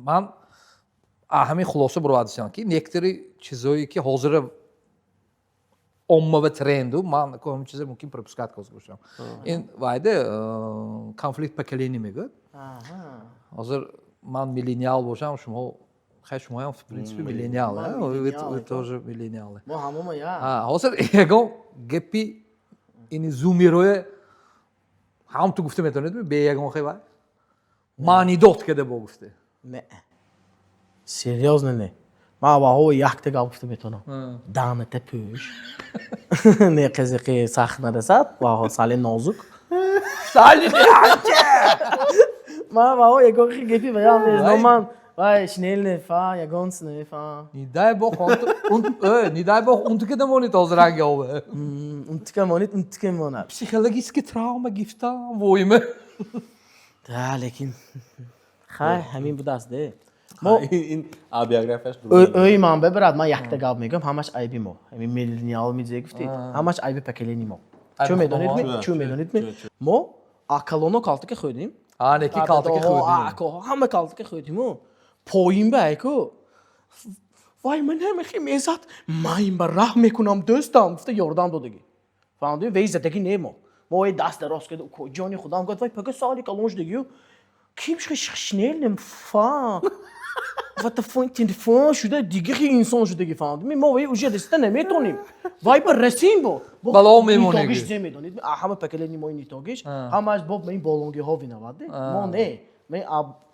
من همین خلاصه برو ادیسان کی некоторые چیزایی که حاضر omma ve trendu man کوم چیز ممکن пропускать باشم. این вайде конфликт поколений میگه. حاضر من ميلينيال باشم شما خیلی شما هم в принципе ميلينيال вы тоже ميلينيال. ما همون یا. حاضر یگو گپی این زومیروی هم تو گفته میتونید به یگو خیلی مانی دوت کده با گفته. نه. Серьезно не. ما با یخت گفته میتونم. دامت پوش. نه قزقی سخت نرسد. با سال نازک. سالی نیانچه. ما با یگو خیلی گپی بیام نیست. من وای schnell ne fa ja ganz ne fa. Nidai boch und nidai boch und kede monit ozrang over. Und kemonit. Psychologiske trauma gifta voime. Da lekin. خای همین بود است ده. این biyografiyash öy man bebrad man yakta gab megam hamash aybi mo. همین میلیونیال میزه گفتی. hamash aybi پکلینی mo. چون میدونید می؟ چون میدونید می؟ mo akalonu kaltı که خودیم. Aneki kaldı ki خودیم. همه kaltı که خودیم. پایین به کو. وای من نمیخوام میزد. من این بر راه میکنم دوستم. گفته یاردم دادگی. فهمیدی؟ ویزدگی نیمو. ما یه دست دراز کرد و جانی خودم گفت وای پگه سالی کالونج دیگیو. کیمش schnell nem fa. Wat de font in de fond شده دیگه خیلی انسان شده فهمیدی؟ ما وای اوجه دست نمیتونیم. وای بر رسیم با. بالا میمونه. نیتاگیش زمیدونید. همه پکلی ما نیتاگیش. همه از باب این بالونگی ها وینواده. ما نه. من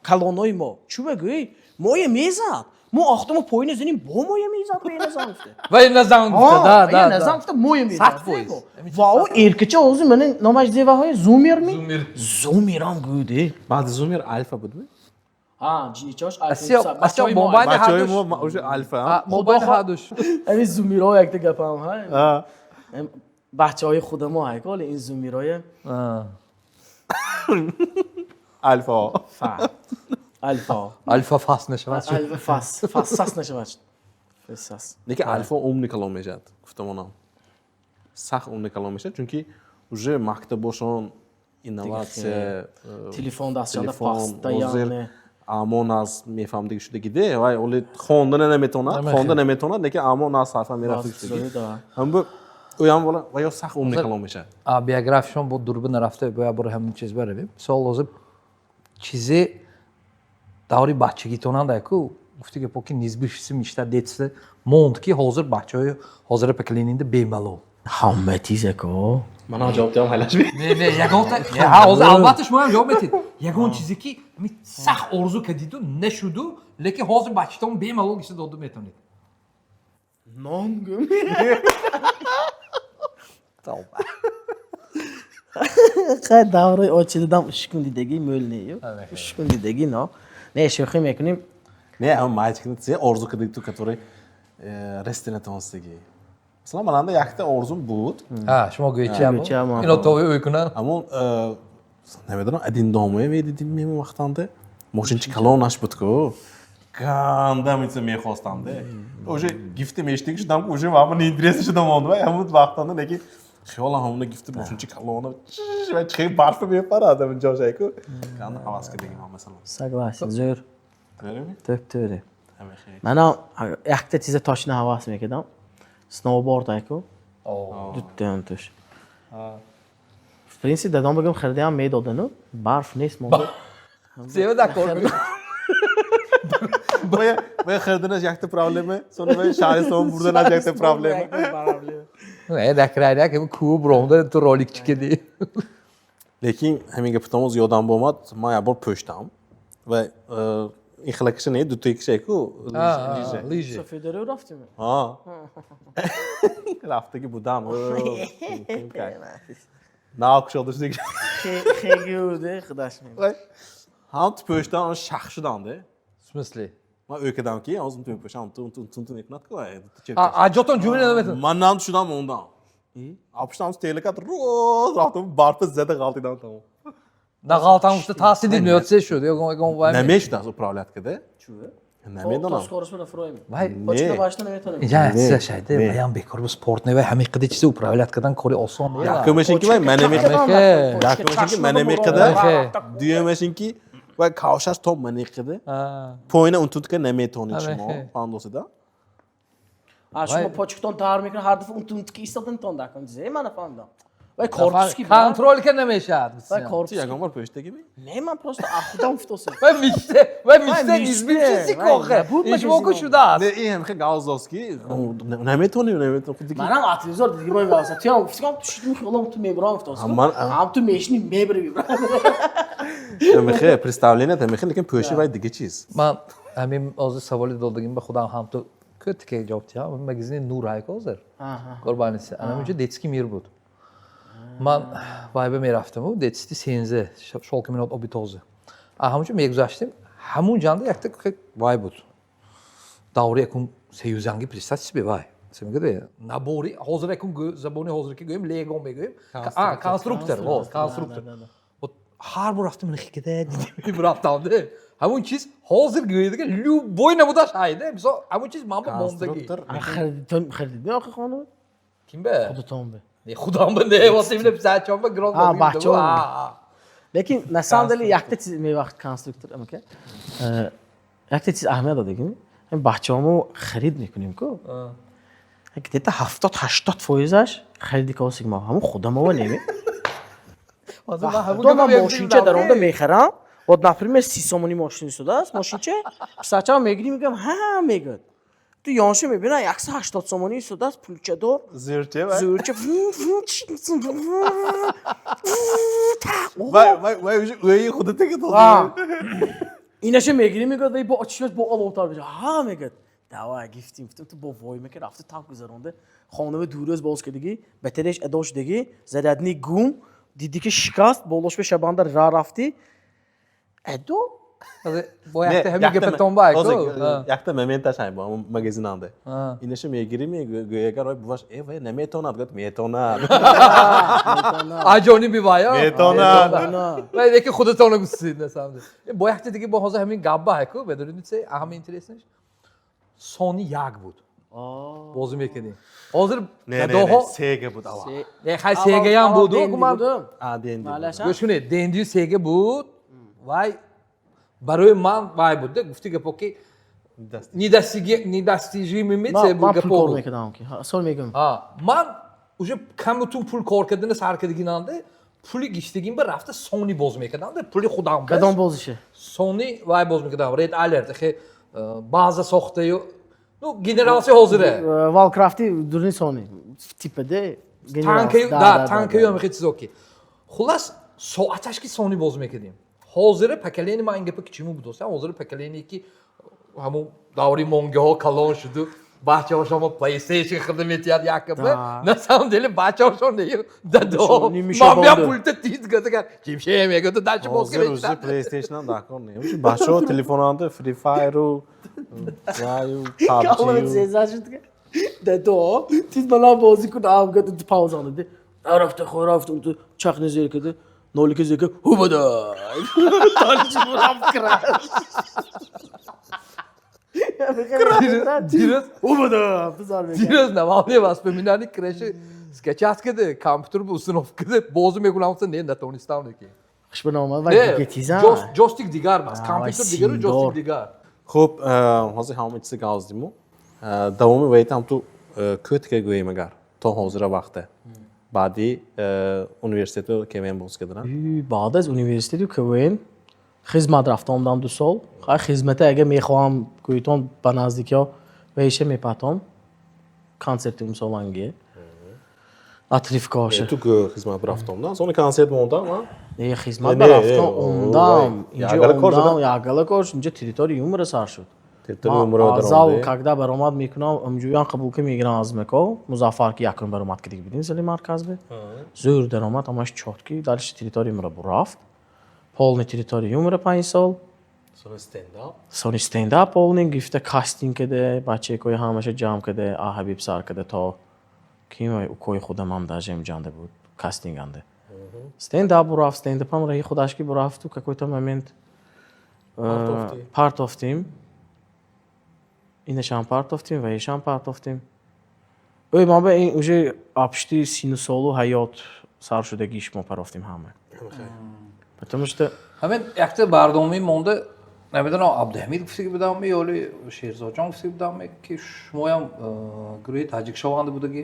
کالونای ما. چو بگویی؟ ما یه میزد. ما آختم پایین زنیم با ما یه میزد به نظام گفته. Vay nazam gufte da. نظام گفته ما یه میزد. Sat boyuz. واو erkekçe olsun benim namaz zevahay zoomer mi? Zoomeram güde. بعد زومیر alfa بود mi? Ha, ciniçoş Asya mobile Bahçeyi haduş. mu oje alfa. Mobile haduş. Evi zoomerای یک گپم های. بچهای خود ما های کال این زومیرای Alfa. الفا. Alfa fas نشود. الفا فاس نشود. فاس. Neki alfa umni kalmayacak. Guftam ona. Sağ umni kalmayacak çünkü uje makta boşon innovatsiya تلفن دستشان پاستا یعنی amon az mefhamdagi shudagi de vay ole xonda nemetona lekin amon az sarfa merafi shudagi ham bu uyam bola va yo saq umni kalmayacak. بیوگرافیشون با دوربین رفته باید برای همین چیز بریم. سوال لازم چیزی داری بچگی تونن دایکو گفتی که پاکی نیزبیشی میشته دیتسه موند کی حاضر بچهای حاضر پکلینینده بیمالو. همه چیزه کو Mana javob deyam halash. نه یگانتا حاضر البته شما هم جواب میتید. ягон чизе ки ҳамин сах орзу кардиду нашуду лекин ҳозир бачитон бемалол иса доду метавонед. نان گم خیلی دوره آچه دادم اشکون دیدگی مول نیو اشکون دیدگی نه نه شوخی میکنیم Не, ама мальчиките си орзу където который ресторантонстаги. Mesela bana da yakta orzum بود. шумо гӯйчиам гӯйчиам. ино тове уйкунан Ama نمیدونم ادین داموی میدیدیم میمون وقتانده ماشینچی کلونش بود که گنده میتونه میخواستنده اوجه گیفت میشتیک شدم که اوجه واقعا نیدریسی شدم آنده و همون وقتانده نگی خیال همونه گیفت ماشینچی کلونه و چه برف میپره آدم اینجا شایی که گنده حواس کردیم هم مثلا Согласен زور داریم؟ töptöre همه خیلی من yakta چیز تاشنه حواس میکردم سنوبورد ایکو دوتم توش в принципе дадам бигам خریدم میدادن برف نیست مونده سیو دکور باید خریدنش یکت پرابلمه sonra ben şahısın buradan yakta problemi دکرایده که کوب برونده تو رولیک چیکدی Lekin همین گفتموز یادم اومد ما یه بار پشتم و این خلقش نه دو تا یک شی کو لیژه سفیداره رفتیم رفته که بودم نه akşamdır دیگه خیلی بوده خداش میگه هم تو پشتم شخ شدنده смысле ما öykeden ki ağzım tüm pöşem tun eknat koy. аҷотон ҷумла наметон Mandan şudan ondan. Apıştan telekat roz rahatım barpı zede kaldıdan tamam. нағалтам ушта таъсиди миёдсе шуд ягон вай Nemeš da upravljat kede? Nemedonam. скорость на фроим вай почти башна неметонем инҷа чиза шайде ваям бекор бус спорт не вай ҳамин қади чизе управлят кардан кори осон не Yakımışın ki ben Мехе. Yakımışın ki menemi kede. Diyemeşin ki ve kavşaş tom meni kede. Poyna untut ki nemetoni çmo. Pandosu da. شما پاچکتون تار میکنه هر دفعه اون کی ایستادن تون دکن زه من فهمیدم وای کارپوس کی کنترل که نمیشد وای کارپوس Yagan var pöşte gibi. نه من просто خودم افتادم و میشته izbi چیزی کوخه ایش موقع شده است Ne iyi hem ki Gazovski. Nemetoni nemetoni. منم اتلیزور دیگه باید واسه تیام فکر تو شیدم خودم تو میبرام افتادم هم تو میشنی میبری میبرم Hem ki представление hem ki lekin pöşe var dige çiz. من همین از سوالی دادگیم به خودم هم تو کت که جواب دادم مگزین نور های کوزر قربانی سی انا میگه دیتسکی میر بود من وایبه میرفتم و دیتستی سینزه شالکه منات آبیتوزه همونجا میگذاشتیم همون جانده یکتا که وای بود داوری اکون سیوزنگی پریستاتیس به وای سمیگه نبوری حاضر اکون زبانی حاضر که گویم لیگون بگویم کانستروکتر کانستروکتر هر بار رفتم من خیلی دیدیم رفتم ده همون چیز حاضر گویده که لو بوی نبودش هایده مثلا همون چیز من با موندگی خریدی آخه خانم kim be خودتون به ne خودم به نه واسه اینه بچه‌ام به گراند بچه‌ام لیکن مثلا دلی یکتا چیز می وقت کانسترکتور اما که یکتا چیز اهمیت داده گیم هم بچه‌امو خرید میکنیم کو اگه دیتا 70-80% خریدی کاسیک ما همون خودم و نمی دو من ماشینچه در اونده میخرم و например 30 сомони ماشین شده است ماشینچه ساعتم میگیری میگم ها میگه تو یانشه میبینن 180 سомони شده است پولچه دار Zürçe var. زورچه Vay öyle kudu teke tozu. ایناشو میگیری میگه با آتیشش با آلوتار بشه ها میگه دوا گفتیم تو با وای میگه رفته تاپ گذرونده خانم دوروز باز کردگی بهترش اداش دگی زدنی گوم دیدی که شکست بولش به شبانده را رفتی ادو با یکتا همین گپتون با ایکو Yakta mementaş hay bu magazin ande. İneşe megiri mi göğegar var buvaş vay nemetonat gat metonat. آجونی بیوایا Metonat. ولی دیگه خودتون رو گوشید نسامده با یکتا دیگه با حاضر همین گابا هیکو بدونید چه اهم اینترسنش سونی یاگ بود بازی میکردیم حاضر Ne sege bu da var. نه خیلی سیگه هم بود من Aden. گوش کنید دندیو سیگه بود وای برای من وای بود گفتی که پوکی ندستیجی میمیت من بود پول کار میکردم که سال میگم من уже کمتون پول کار کردن سر کردگی نانده پولی گشتگیم به رفته سونی باز میکردم پولی خودم کدام بازشه سونی وای باز میکردم رید الرت که bazı ساخته نو گنراسیون حاضره والکرافتی دورنی سونی تیپ ده تانکیو هم خیلی چیز اوکی خلاص ساعتش که سونی باز میکردیم حاضر پکلینی ما اینگه پک چیمو بود اصلا حاضر پکلینی که همون داوری مونگه ها کلان شده بچه ها شما پلی استیشن خدمت یاد یکه نه سام دل بچه ها شون دیگه دادو ما بیا پولت تیز گذاشت که چیمشه میگه تو داشت Hozir موسیقی o'zi PlayStation'dan d'accord neymiş? Başo telefonunda Free Fire و کاملا PUBG زیزه شد که ده تو تیز بلا بازی کن آب گد تو پاوز آنده رفته خور رفته تو چخنه زیر کده نولی که زیر که هو بدا تالیش برام کراش دیروز هو بدا بزار میگه دیروز نمالی واس ببینانی کرش سکچاس کده کامپیوتر bu sınıf kده bozu megulamsa ne natonistan ki خوش بنامه و ne دیگه تیزه joystick digar bas Aa, kompütür vay digar و sindor. joystick digar خب hozir hamma ichsa gazdimu. Davomi vaytam tu ko'tga go'ymagar. To hozira vaqti. Ba'di universitetga kelgan bo'lsa بعد از universiteti کوین خدمت رفتم دام 2 سال خدمت اگه میخوام کویتون به نزدیکا ویشه میپاتم کنسرتیم سالانگی atrif kaşı. Tu xizmat raftomdan. Sonra konsert monda ama Ne xizmat Ne, raftam o, ondan, Yağgalı Koç da? Yağgalı Koç, ince teritorium расар шуд. territorium ро Азал, даромади. когда баромад мекунам, умҷӯян қабулки мегирам аз Мекко, Музаффар ки якун баромад ки диг бидин зали марказ бе. Зур даромад ҳамаш чотки, далиш teritoriumро бурафт. Полни teritoriumро 5 сол. Sonra stand up. Сони стендап полни гифта кастинг каде, бачаи кои ҳамаша ҷамъ каде, Ҳабиб сар каде то ким кои худам ҳам даже ҷанде буд кастинганде. Стендап бурафт, стендапам раи худаш ки бурафту какой-то момент part of team. Инешам part of team, ваишам part of team. Ой, ман бе ин уже апшти синусолу ҳаёт сар шудагиш мо part of team ҳаме. Потому что hemen yakta bardomi monda nemidan Abdülhamid gifti budam mi yoli Sherzodjon gifti budam mi ki şmoyam gruyi Tajik şovanda budagi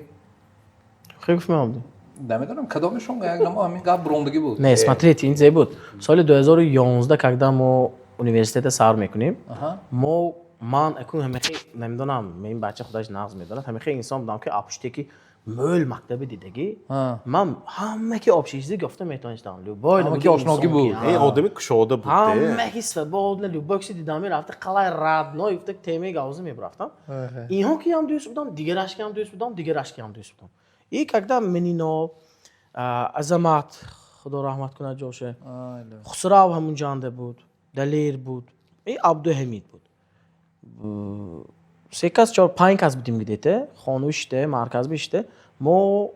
خیلی فهمیدم. نمیدونم کدامشون یک نما همین قبل بروندگی بود Не, смотрите, این زی بود. سال 2011 когда ما университет сар میکنیم، ما من اکنون همیشه نمیدونم من بچه خودش نقض میدونم همیشه انسان بودم که آپشتی که مول مکتب دیدگی من همه که آپشتی گفتم میتونستم لوبای همه که آشناگی بود. Ey odami kushoda budde. همه هیچ بود نه لوباکسی دیدم رفته قلای رد نه یفته تیمی گاوزی میبرفتم اینها که هم دوست بودم دیگرش که هم دوست بودم دیگرش که هم دوست بودم این когда منینو عظمت خدا رحمت کنه جوشه خسرو همون جانده بود دلیر بود این عبدالحمید بود سه کس 4-5 کس بودیم گدیته خانوشته مرکز بیشته ما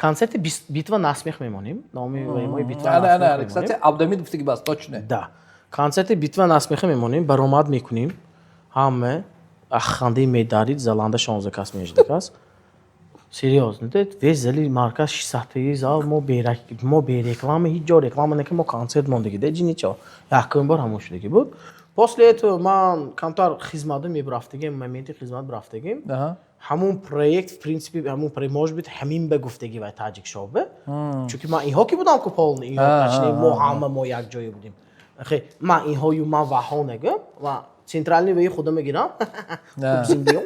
концерти битва насмех мемоним номи мои битва نه نه کسات Abdülhamid gifti ki bas точно да концерти битва насмех мемоним баромад мекуним ҳама ахандаи медарид заланда 16 кас меҷда кас сериозно дед весь зали марказ 600 зал мо бе реклама ҳеҷ ҷо реклама не ки мо концерт мондагӣ деҷи ничо якум бор ҳамон шудагӣ буд после этого ман камтар хизматда мебрафтагим моменти хизмат брафтагим ҳамун проект в принципе ҳамун может быть ҳамин ба гуфтагӣ ва таҷик шобе чунки ман инҳо ки будам ку полни инҳо кашни мо ҳама мо як ҷое будим ахе ман инҳою ман ваҳо негӯм ва центральни ваи худо мегирам зиндагӣ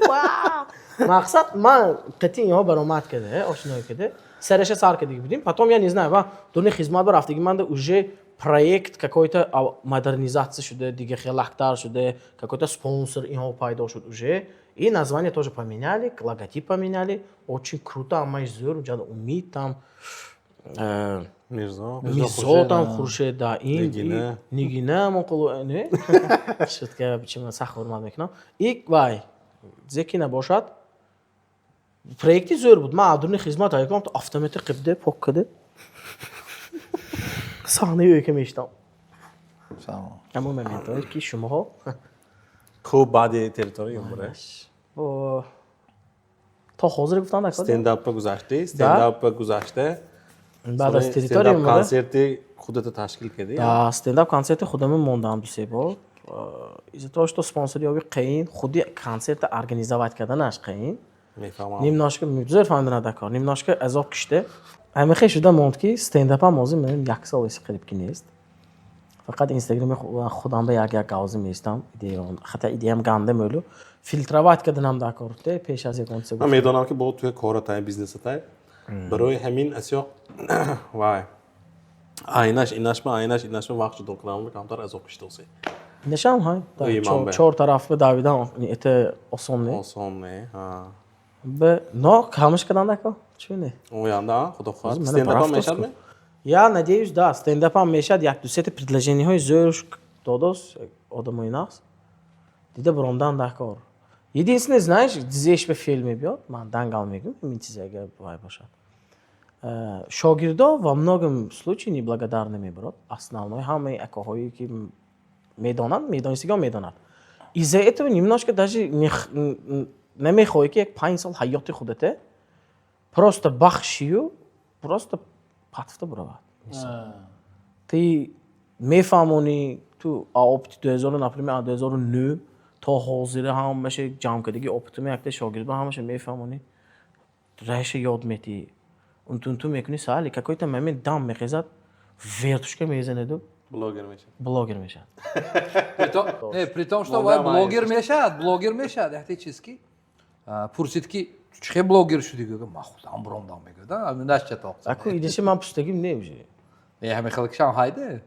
мақсад ман қати инҳо баромад каде ошиное каде сараша сар кадагӣ будим потом я не знаю ва дуни хизмат ба рафтагӣ манда уже проект какой-то модернизация шуде дига хелактар шуде какой-то спонсор инҳо пайдо шуд уже и название тоже поменяли логотип поменяли очень круто амаш зур ҷада умид там мирзо там хуршед да ин нигина монқулу не шутка бичима сахт ҳурмат мекунам и вай зеки набошад проекти зур буд ман адуни хизмат айкам автомати қибде пок каде саҳнаи ӯ ка мештам ҳамон моментҳое ки шумоҳо Хуб баъди territorium буре. то ҳозир гуфтам дакор Stand up гузашти, stand up гузаште. баъд аз territorium концерти худата ташкил кардӣ? да стендап концерти худаме мондам 2-3 бор из-за того что спонсориёби қаин худи концерта организовать карданаш қаин Мефаҳмам. немножко зур фаҳмидана дакор немножко азоб киште ҳамихе шуда монд ки стендапам ҳозир менам 1 сол иси қариб ки нест фақат инстаграми худам ба як гавзи меистам хата идеям ганде мӯлу филтровать карданам дакор те пеш аз ягон се ман медонам ки бо туи коратай бизнесатай барои ҳамин асёқ вай aynash vaqt do'konlarni kamtar az o'qishdi o'zi. نشان هاي إمام به. 4 طرف داویدان ایت آسونه Osonne, ha. به نه کامش کردن دکا چونه O yanda xudo xohlasa Mana stendap'a правда meshadmi? Я надеюсь, да, стендапом мешает, як дусет предложений های зөш додос одамой нас. Диде бромдан дакор. Единственное, знаешь, дизеш به فیلم بیاد، من دنگال میگم، این چیزی اگر وای башад. Шогирдо во многом случае неблагодарными брат. Основной хамы экохои ки медонанд, медонистиган медонанд. Из-за этого немножко даже نمیخوای که یک 5 سال حیات خودته просто بخشیو просто پاتفته برود. تی میفهمونی تو آپت 2000 например 2009 تا حاضر هم میشه جمع کردگی آپتوم یک شاگرد همش میفهمونی رهش یاد میتی اون تو میکنی سالی که کویت ممن دام میخزد вертушка میزنه دو Blogger meşad. блогер میشه. При том, что блогер мешает, это чиски. Пурсит ки چه блогер شدی که ما خودم برام میگه دا ناش چطور اكو ایدش من پستگیم نمیشه. یه همه خلق شان هایده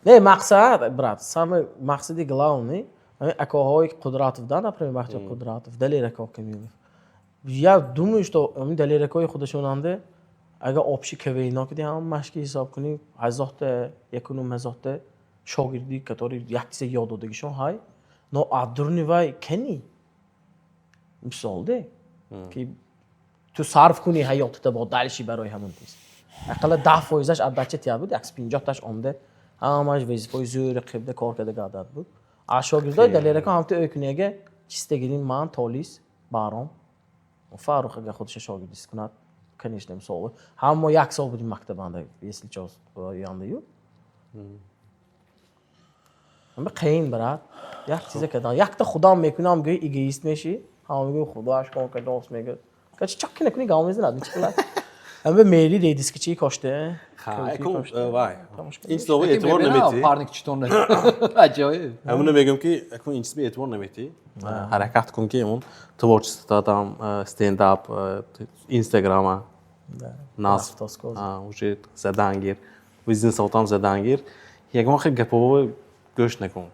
نه مقصد برات سام مقصدی گلاونی اكو های قدرت دادن например وقتی قدرت دلی رکو کمیل یا думаю что این دلی رکوی خودشوننده اگه آبشی کوینا کدی هم مشکی حساب کنی هزارت یکونم هزارت شاگردی کتاری یک چیز یاد دادگیشون های نو ادرنی وای کنی مثالده که تو صرف کنی حیاتت با دلشی برای همون چیز اقلا 10%ش از بچه تیار بود 50%ش آمده همش وظیفه‌ی زور قبل کار کرده عادت بود شاگردای دلیره که هم تو اکنیگه چیسته گیریم من تالیس بارام و فاروق اگه خودش شاگردیست کند کنیش نمیساله هم ما یک سال بودیم مکتبنده بیسلی چاز یانده یو من قین برات یک چیزه که دارم یک تا خدا میکنم گوی ایگیست میشی هم میگم خداش کن که دوست میگه که چاکی نکنی گام میزنه میچکلات هم به میلی دیدیس که چی کاشته اکو vay. این slovo e'tibor Peki nemeti. parnik çitonlar. Acayip. Hamını megam ki eku inchisi e'tibor nemeti. Harakat kun ki emun tvorчество там stand-up Instagram нас уже задангир бизнес там задангир ягон хе гапо گوش نکن.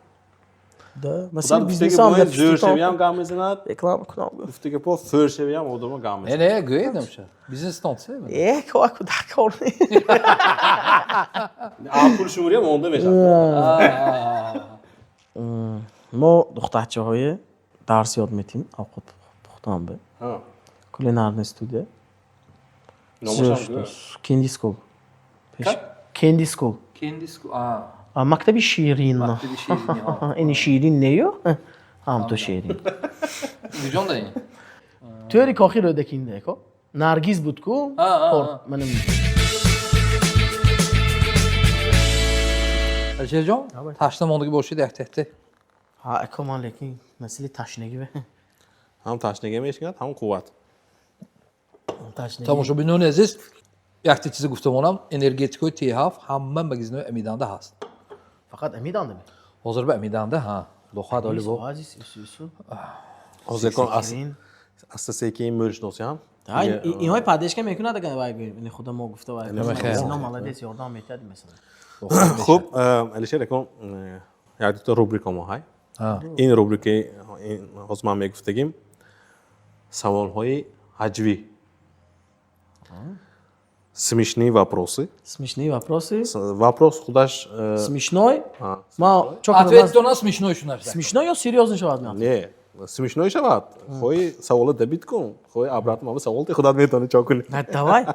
ده مثلا بیزنس هم زور شویم گام میزند. اکلام کنم. گفته که پا فر شویم آدم گام میزند. Ne güvendim şu. Business tonse mi? کو اکو دکار نی. آپول شوریم اونده میشن. ما دخترچه‌های درس یاد میتیم. آقا پختم به. کولینارن استودیو. کندی سکول. کندی سکول. Kendi مکتبی شیرین. Maktabi şiirin ha. این شیرین نیو. هم تو شیرین. Vision da iyi. توری کاخی رو دکینده کو. نرگیز بود کو. منم. Erşercan, taşlamondaki boşu dəhtəkdi. ها اکو من لیکن مسئله تشنگی به. هم تشنگی میشکند هم قوت. تشنگی. Tamaşabinin əziz, yaxşı çizgi گفتم onam, energetikoy tehaf hamma magazinoy əmidanda hast. فقط امیدان دمی. Hazır bu əmidanda ha. Loxa dalı bu. عزیز اسوسو. آزکون اساسی که این مرش نوسیام. این های پادش که میکنه دیگه وای این خدا ما گفته وای. اینا مالدیس یاردام میتاد مثلا. خوب علیشه رکن یادت تو روبریک ما های. این روبریک این حزم هم میگفتیم سوال های حجوی. Смешные вопросы. Смешные вопросы. Вопрос худаш. Смешной. ما Ответ то нас смешной şunar. Смешной я серьезно шавад میاد. Не, смешной шавад. Хой савол дебит кун. Хой обратно мама савол ты худат метоне чакун. Давай.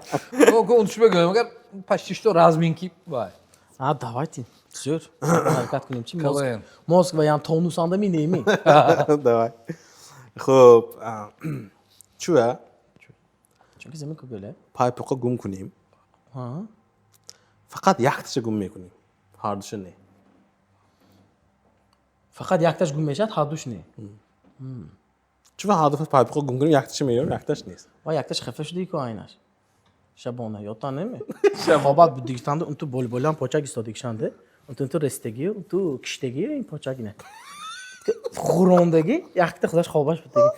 O düşme görüm. Agar почти что разминки var. Давайте. Зür. Hareket کنیم چی Kalın. موسک و یام تونوس anda می نیمی. Давай. خب چوه؟ Çünkü زمین کو گله. پایپقا گم کنیم. فقط یختش گم میکنیم. هاردش نه. فقط یکتاش گم میشد هادوش نه. چون هدف پایپقا گم کنیم یختش میاریم یختش نیست. و یکتاش خفه شدی که آینش. شبانه یادتان نمی. شبابات بود دیگه اون تو بول بولان پاچاک استادیکشنده. اون تو رستگی اون تو کشتگی این پاچاک نه. خوراندگی یکتا خودش خوابش بود دیگه.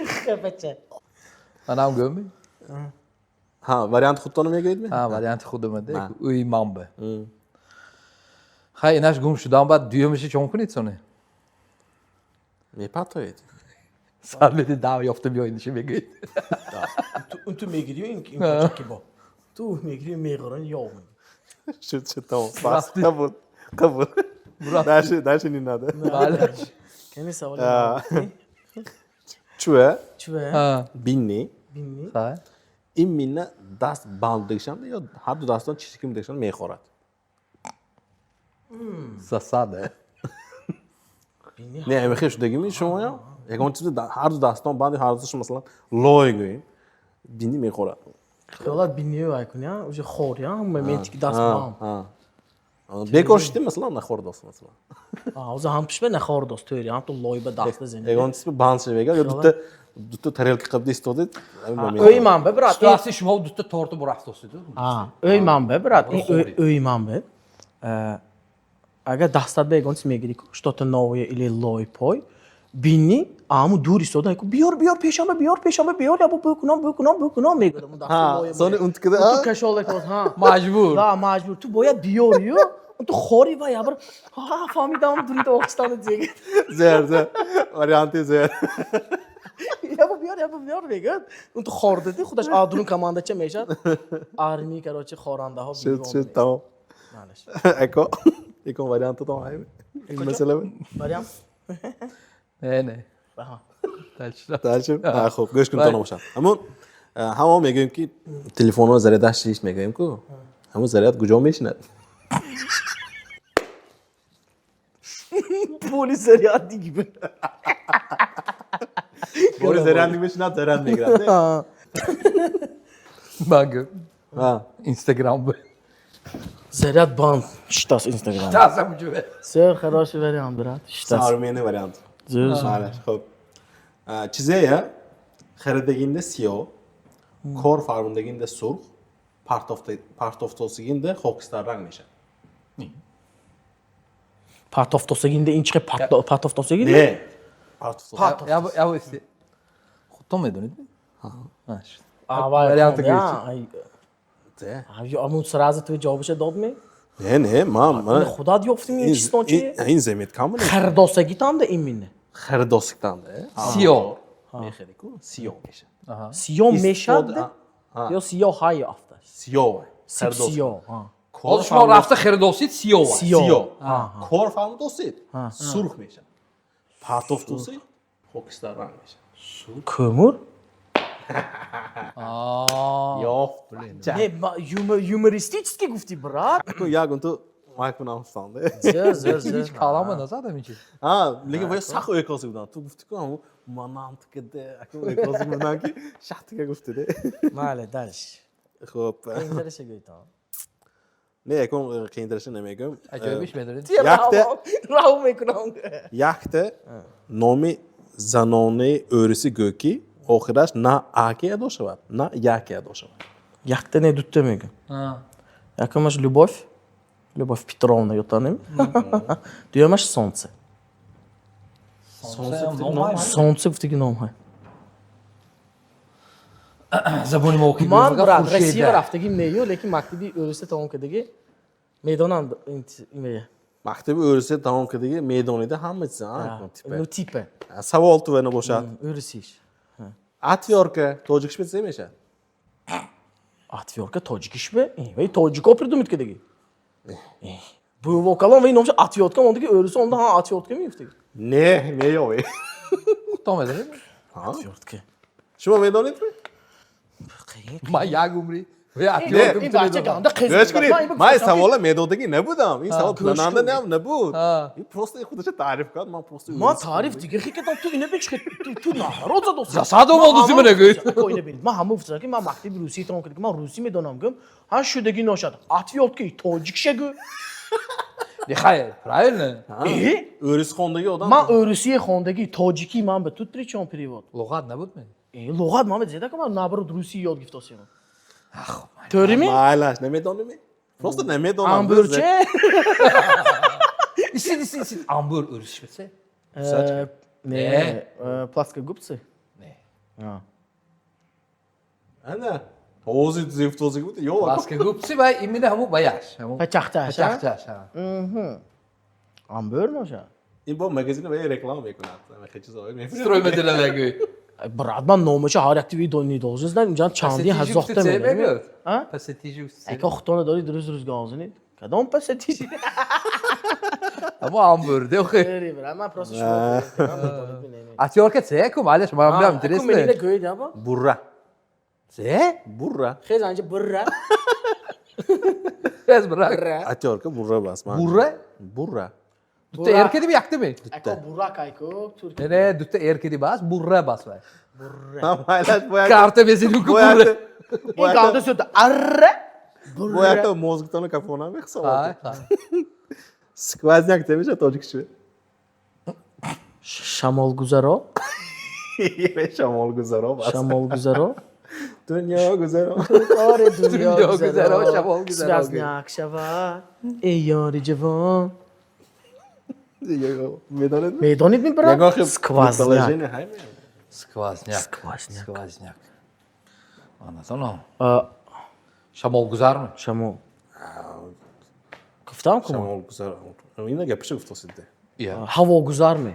خفه چه. Anam görmüyor. Ha, variant xuddi میگید ها وریانت خود اومده نه. اوی مامبه خیلی اینش گم شدم بعد دیومشی چون کنید سونه میپاتوید سالمتی دعوا یافته بیایندش بگید اون تو میگیری این کوچکی با تو میگیری میگران یا شد tamam bas kabul درش این نده بله کنی سوال چوه چوه ها binni بینی صحیح این مینه دست باندگشن یا هر دو دستان چیزی که میدگشن میخورد ساده بینی نه میخوای شدگی می شما یا یکم چیز هر دو دستان باندی هر دوش مثلا لای گوین binni میخورد خیالات بینی وای کنی ها اوج خور یا هم میتی دست بام بکشتی مثلا نخورد است مثلا اوز هم پیش به نخور دوست توی هم تو لای به دست زنی یکم چیز باندش بگیر یا دو тарелки قبل استودید öy man be brat. Sitasi شما دوست tortu buraxtosidi. Öy man be brat. Brokoli. Öy man be. Agar dastat begons megiri что-то новое или лой пой. Bini amu dur istoda ku biyor peşame biyor ya bu bukunam megirim ha sonra untkide Tu kaşolek ol ha. Majbur. Da majbur tu boya biyor yo. Tu khori va ya bar ha famidam durit oxtanı diyecek. zer varianti zer Я бы бьёр вегад. Он то хордеди, худаш адрун командача мешад. Арми, короче, хорандаҳо бирон. شد tamam Малаш. Eko variantı tamam hayır mesela Вариант? نه Аҳа. Dalşla. درچه نه خب گوش کن تو نباشم همون همون میگیم که تلفن رو زرده شیش میگیم که همون زرده کجا میشند Polis arıyatı gibi. Polis zerrendi میشند زرد میگیرند Bak ها Instagram bu. Заряд бан. Штас Instagram. Tasam cüve. Сер хороший вариант, брат. Штас. Armeni variant Zür. معلش خب چیزه خریدگینده سیاه کار فرماندگینده سرخ پارتوفتوسگینده خاکستر رنگ میشه Partoftosa ин чихе partoftosa гинде. نه پارتوفتوس Ya bu işte. Xudton میدونید؟ ها. Авай. Варианты Ай. ده Ай, амун сразу твой جوابش дод ми? نه من خدا دیافتیم این چیزان چیه؟ این زمین کامل خرداسگی там да именно. خرداسگتنده Siyah. میخری کو سیاه میشه Сиём мешад ё сиёҳай афташ. سیاه Сиё. Oz şuma rafta xiridosid siyah. Siyah. کار فرماندوسید سرخ میشه پارتوفتوسی خاکستر رنگ میشه Kömür? یافت Не, юмористически гуфти, брат. یا گون تو مایک کنم استانده Зер. Hiç kalama nazar demişim. ها لیکن باید سخت اویکاسی بودن تو گفتی که همون منطقه ده اکو اویکاسی بودن که شخصی که گفتی ده Мале, дальше. خب Интересно говорит. نه اکو که اینترشه نمیگم Acayip میدونید. Rahu mekunam. یخته نامی زنانه örüsü göki آخرش نه آکه ادا شود نه یکی ادا شود Як-то не дутте мега. Ha. Як имаш любовь? Любовь Петровна ја танем. Ти имаш сонце. Сонце в тиги ном хай. Забони мо окуйм. Ман брат, Россия рафтагим не ё, лекин мактаби өрүсте тамом кардиги. Медонам имея. مکتب örüsü tamam کردی میدانیده همه چیز ها Ну типе. سوال تو ونه باشد Өрүсиш. اتیارکه توجیکش میشه میشه Отвёрка тоҷикишбе? Вай тоҷико придумид кадаги. Бу вокалон вай номш отвёрка мондиги өрүсө онда ҳа отвёрка меюфтиги. نه میوی Xudton میدونید؟ Отвёртка. شما میدانید Ma yag umri. Ve ин atıyor. бача ганда گوش کنید من سوال میدادگی نبودم این سوال پلنانده نبود ها. این پروسته خودش تعریف کرد من پروسته Ма тариф диги хикетам ту ина бечхе ту нароза дос. Засадом oldu zimine gör. Коина бил. Ма ҳамун фисаки ман мактаби русӣ том кардам. Ман русӣ медонам гум. Ҳа шудагӣ ношад. Отвёртки тоҷикшагу. Ne hayır. Правильно? örüsü kondagi odam Ман өрүсии хондагӣ тоҷикӣ ман ба ту три чон перевод. Lug'at nabud mi? Луғат ман зеда ка ман набарот русӣ ёд гифтосиям. Төрими? مالش نمیدونی پروسته نمیدونم Амбурче? İsin. Ambur örüşmesi. Не, пластика губцы. Ne? А. انا Ozi zift ozi بود یا Baskı gupsi ve imine hamu bayaş. Pachachtash. Çakçaş ha. Ambur moşa. این با مگزین و رکلام میکنه همه خیلی چیزا میفروشه Stroy medine Brad man nomacha har aktivi doni dozes dan injan chandi hazoxta mi? Ha? Pasetici usta. Eka xtona dori druz gazini. Kadam pasetici. Ama ambur de okey. Eri bra ma prosto shko. Atıyor ki sekum معلش ما هم Aku menine interesse. goy da ba. بوره Se? بوره Khez anca burra. Ez bırak. اتیار که بوره بس من Burra? بوره Dütte erkedi mi yaktı mı? Eko burra kayko Türk. Ne dütte erkedi bas, burra bas var. مایلش باید Karta bezeli ku burra. باید İlk anda söyledi. Arre. باید تو موزگتانو کفونا میخسا Hay hay. سکوازنیک تمیشه تاجیکشو Şamol guzaro. یه شمال گذارا بس Şamol guzaro. دنیا گذارا Are Dünya guzaro, şamol guzaro. Svaznak şava. Ey yari cavan. دیگه میدانید Meydanit mi bra? Skvaznak. Skvazniak. Skvazniak. Skvazniak. Anladın mı? Şamol guzar mı? Şamol. Kıftam kuma? شمال گذارا اینا گپشو گفت سیده Ya. Havo guzar mı?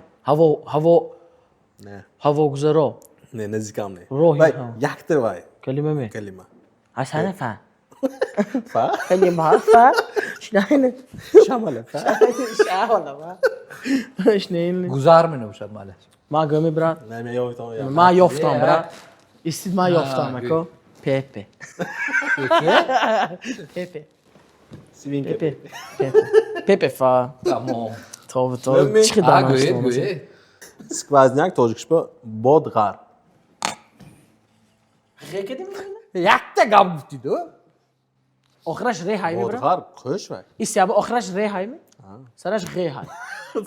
نه Havo guzaro. نه نزدیکم نه روحی وای ها. یک در وای Kelime mi? کلمه Hasane fa. فا Kelime ha fa. Şnayne. شمال فا Şahala va. Şnayne. Guzar mı ne uşak معلش? Ma gömi bra. نه میام تو یا Ma yoftam Ya. bra. İstid ma yoftam Ha, eko. Pepe. Pepe. سیوین Pepe. Pepe. Pepe fa. Tamam. Tabii Ben tabii. mi? Çıkı Ha damar göğe işte. göğe. سکوازنیک تاجیکش با باد غر Rekedim mi? Yakta gam gitti o. Okhraş re hay mi باد bra? غر خوش وای İstiyabı okhraş re hay mi? Saraş re hay.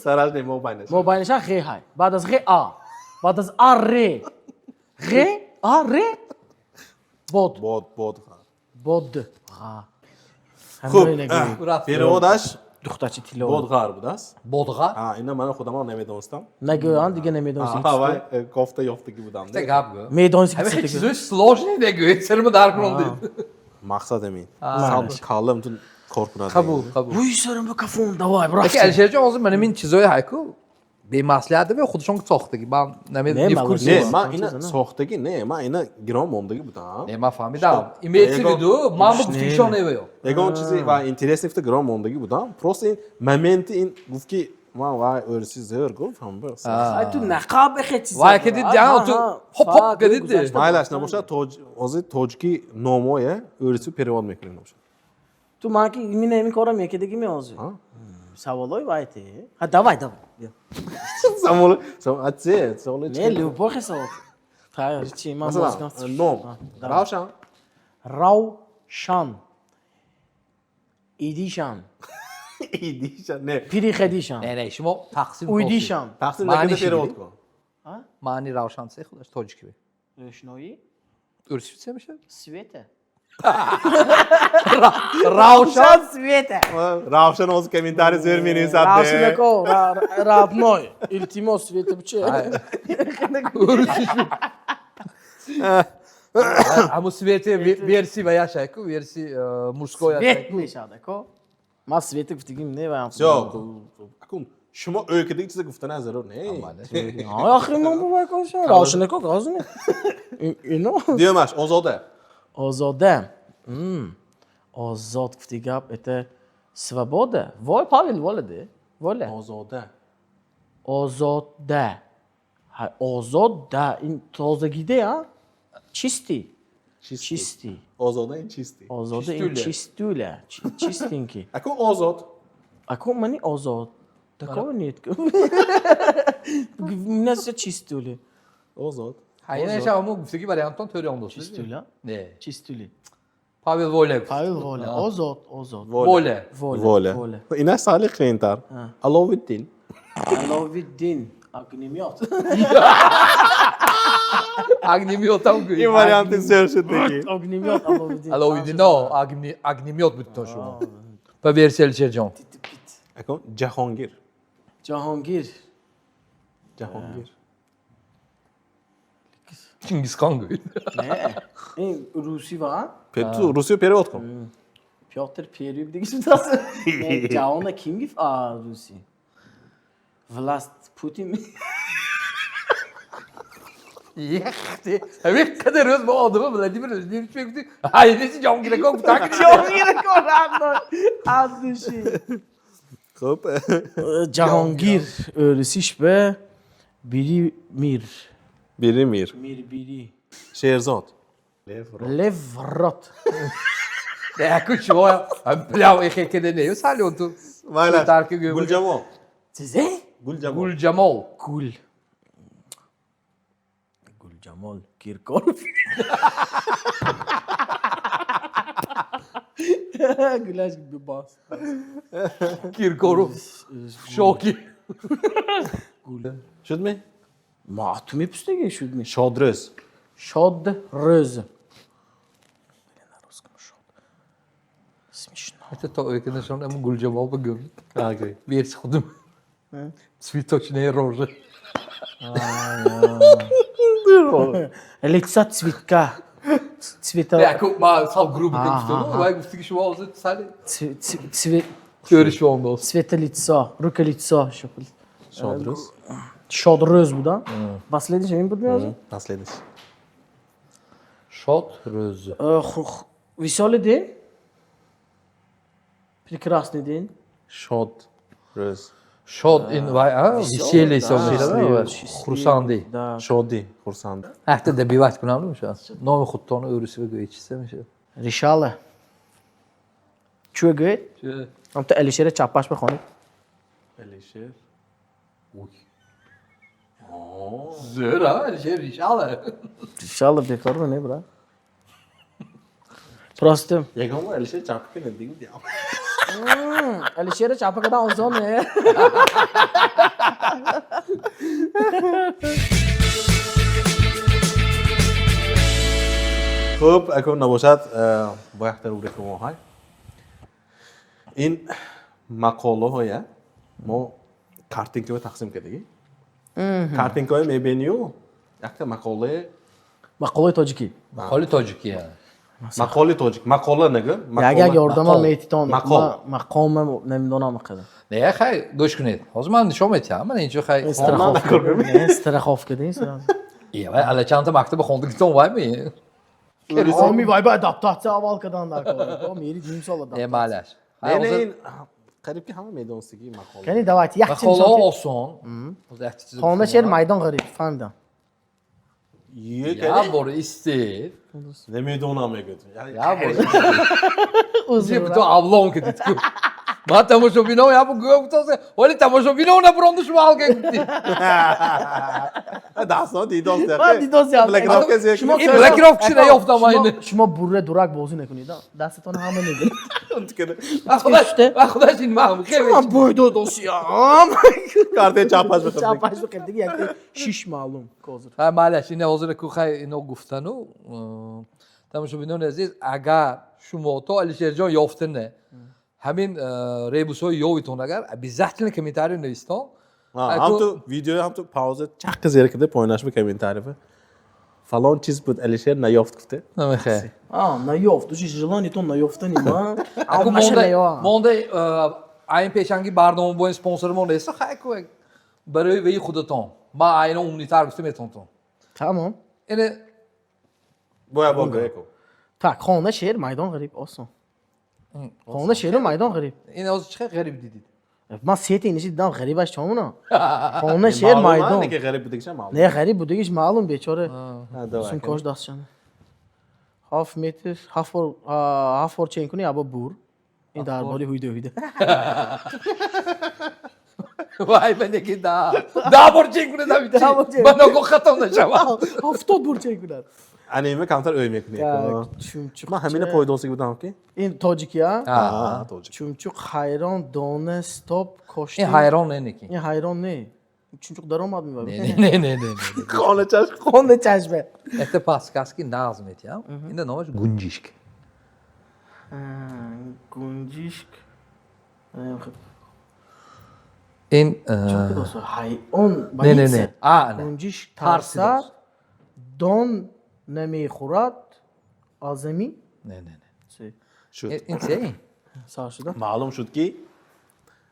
سرش نمو بینش Mobaynışa re hay. Badaz re a. Badaz a re. Re a re. Bod. باد غر Bod. Ha. Hem خوب öyle gibi. Murat. پیرودش Duhtaçı tili باد oldu. غر بود است Bodgar. ها اینا من خودم رو نمیدونستم Ne göğen dige ne meydonsu. ها وای گفته یافتگی بودم İşte gab gö. Meydonsu Hem hiç gitsi. çizoy slojni de göğe. Serimi darkın oldu. مقصد امین کالم تو کارکنان Kabul kabul. Bu işlerin bu kafun davay bırak. Peki Elşerci olsun benim in çizoy hayku. به مسئله و خودشون ساخته کی من نمیدونم نه، کورس نه نه. من اینا ساختگی نه من اینا گرام موندگی بودم نه من فهمیدم ایمیتی ویدو من bu فیشون ایو یگان چیزی و اینترس نفته گرام موندگی بودم پروست این مومنت این گفت که من وای ارسی زهر گفت هم بس Ay tu naqab xeti. Vay که دید ya تو hop hop gedid مایلش نباشه از تاجیکی نامویه ارسی پریواد میکنیم نباشه Tu manki mine emin koram yekideki mi olsun? Savoloy vayte. Ha davay davay. سامول سام اتزه سامول Ne lupo xesot. Hayır, çi man مثلا bozgan. نام راوشان Ravşan. İdişan. ایدیشان نه Piri xedişan. نه نه شما تقسیم Uydişan. تقسیم معنی نکنه چی پریواد دیدی؟ کن معنی روشن سه خودش تاجیک بی Röşnoyi. ارسی چه میشه Svete. روشن Svete. راوشان از کمینتاری زیر می نویسد Ravşan ko. Radnoy. İltimo svete bu çe. همون سویته ورسی و یا شایکو ورسی موسکو یا Svet شایکو mi şada ko? Ma svete guftigim ne var? اکون شما öyküdeki چیز گفتن از ضرور نه Ay axrimon bu vay koşan. Ravşan ko gazını. İno. دیومش آزاده Ozode. Ozod guftigab ete svobode. Vol Pavel volede. Vole. آزاده Ozode. Ha ozode. In tozagide ya. Çisti. Çisti. آزاده این چیستی Ozode in çistule. Çistinki. اکون آزاد Ako mani ozod. Tako niyet. Nasıl çistule? آزاد hayır yaşa ama gufti برای انتون توری اون دوست Çistule. نه Çistule. پاول وولک Pavel vole. Ozod. Ozod. وله Vole. وله اینا سالی خینتر علاوه الدین Alaviddin. Agnimiyot. اگنیمیوت هم این گوی واریانت سر شدگی Agnimiyot Alaviddin. الویدی نه اگنیمیوت بود تو شما و ورسی الشرجان اکون جهانگیر Cahangir. جهانگیر Chingizxon go'ydi. Ne? این روسی واقعا تو روسیه پیروت کن پیاتر پیریب دیگه شده جوان kim گفت روسی ولاست پوتین Yekti. Hem kadar öz bu adamı Vladimir Özdemir'e çekti. Hayır neyse Cahangir'e kalk takip جهانگیر کنم عبدوشی خب جهانگیر روسیش به بیری میر بیری میر میر بیری شهرزاد لورات Ecco cioè, ampliamo che ne io sali on tu. Vayla. Tarki gömü. گل جمال چیزه؟ گل جمال Gul Jamal. گول گول جمال کیرکورف گلاش بباس Kirkorov. Şoki. شد می ما تو میپسته شد می شادرز شاد رز Это то, как на самом деле Gul Jamal бы gömü. окей Весь ходом. Цветочные рожи. лица цветка цвета Ecco, ma sal grubu demişti onu. Vay bu stik şu oldu. Sali. Görüş oldu. цвета лица рука лица шокол شادرز شاد رز بودم последний این بود میاد последний Şot Rözü. веселый день прекрасный день شادرز Şot in vay ha. Vişeli Счастливый. sonunda. Kursandı. да شادی خورسند Hafta da bir vakit kunamlı mı şu an? Nomi Khutton öğrüsü ve göğüçüsü mü şu? решала چوه گوید هم تو الیشیر چپاش بخونید الیشر Zör ha. Şey inşallah. انشالله بیکار رو نه برا پراستم یگان ما الیشر چاپ کنه دیگه دیام الیشیر چپا کدام آنزانه خب اگه نباشد با احترام که ما های این مقاله های ما کارتینگ رو تقسیم کردیم کارتینگ های میبینیو یک تا مقاله مقاله تاجیکی Hali Taciki yani. مقاله تاجیک مقاله نگه اگه یاردم هم ایتیتان مقال مقام نمیدونم مقدم Ne xay goş günü. O zaman nişan et ya. Ben ince xay. استرخاف کردین İyi vay ala çanta maktabı kondu gitton vay mı? آمی وای با ادپتاسیون اول کدام در کار میری نیم سال Ne malaş. نه نه این قریب که همه میدونستگی مقاله یعنی دوایت یک چیم Makala سانتی olsun. خانه شهر میدان غریب فهمیدم یک Ya boru istir. نمیدونم میگه Ya boru. Sempre tô avlon que tu. Mas estamos ouvindo ya bu göğü tutsa. Olha estamos ouvindo na pronto şu alga gitti. داستان دیداست من دیداست یا بلک راف کسی شما این بلک راف چی نیافتم aynı. شما بوره دورک بازی نکنید دستتون همه نگیرید Arkadaş in mahmut. من بویدو دوسیام کارت چاپاش بخواد چاپاش بکرد دیگه یک شیش معلوم کوزر Ha malaş yine hozir ku xay ino guftanu. Estamos ouvindo aziz agar şumo to Alisherjon yoftine. همین ریبوس‌های یویتون اگر بیزحتن کمیتاری نویستان هم تو ویدیو هم تو پاوز چق زیر کده پایینش بکنیم تعریفه فلان چیز بود الیشر نیافت گفته نمیخواه نیافت دوشی جلانی تو نیافتنی ما اگه ماشه نیا مونده این پیشنگی برنامه با این سپانسرمون نیست خیلی که برای وی خودتون ما این اونیتر گفتیم اتونتون تمام اینه باید با گریکو tak خانه شهر میدان غریب آسان خانه شهر میدان غریب این از چه غریب دیدید من سیت اینشی دیدم غریبش چامونا خانه شهر میدان که غریب بوده که معلوم نه غریب بودگیش معلوم بیچاره دو سون کاش دستشانه 7 متر 7 فور چین کنی ابا بور این درباره هویده وای من یکی دا borçin کنه دا بیتی من نگو ختم نشم 70 بور چین کنه انیمه کمتر اوی میکنی من همین پایدونسی بودم که این تاجیکی ها توجه چونچوق حیران دانه استاپ کاشتی این hayran ne ki این حیران نه چونچوق درآمد میبره ne خانه چشم خانه چشمه este paskaski nazmet ya inde nomaş guncişk گنجیشک این حیران ne ne aa ne گنجیشک Tarsidos. ترسر دون نمیخورد آزمی نه نه نه چی؟ شد این چی؟ سال شده معلوم شد که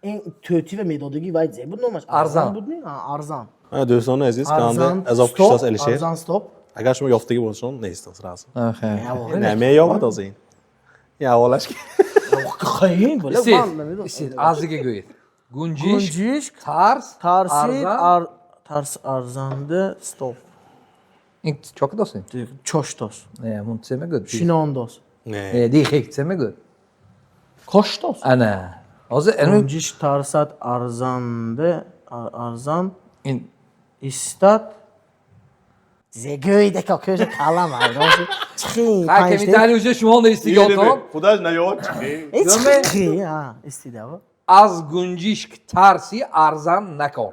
این توتی و میدادگی باید زی بود نامش ارزان. بود نه ارزان دوستان عزیز ارزان کانال اضافه کشتاس الشهر ارزان استوب اگر شما یافتگی باشون نیستن راست آخه نمیه یافت از این یا اولش که خیلی بله İşte, من نمیدونم işte azıcık göğüt. Gunciş, گنجیش tars, ترسید arzan. ترس ارزنده استوب İlk çok dostum. چاشتاس Ne, muntse mi gud? شینانداس نه Değil, hekse mi gud? کاشتاس Ana. Azı enu گنجیش ترسد ارزنده ارزان in استاد زگوی دکا köşe kalam var. Çıkın. Kanka bir tane ucu şu anda istiyordu. خداش نیاد چی Çıkın. Ha, istida. Az gunciş tarsi arzan nakor.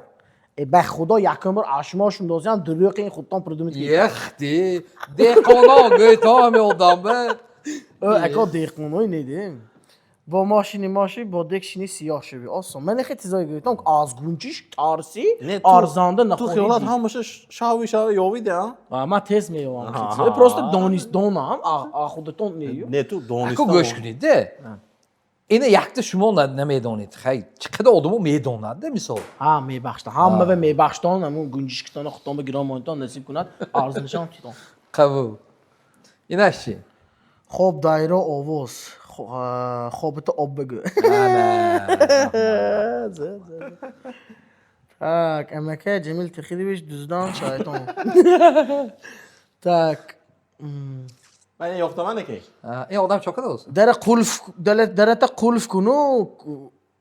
به خدا یکم بار اشماشون داشتن دروغ این خودتان پردومیت کی Yekti. Dekona göğüt mi oldum be? اکا دیقونوی نیدیم با ماشی با دکشینی سیاه شوی آسان من خیلی چیزایی گفتم که از گونجیش تارسی ارزانده تو خیالات نخواهی هم باشه شاوی یاویده ها من تز میوام چیزایی پروست دونم خودتون نیو نه تو Ako دونستان göçkünü de. Yine yaktı şu mu ne meydonit? Hay çıkıda oldu mu meydonat değil mi sol? ها میبخشتن همه به میبخشتن همون گونجیش که تان خودتان بگیرم مانتان نصیب کند ارزنشان تیتان Kavu. Yine şey. خوب دایره آواز خوابت آب بگو tak امکه جمیل تخیلی بیش دوزدان شایطان tak من یافتم من کی این آدم çok da olsun. درت قلف کنو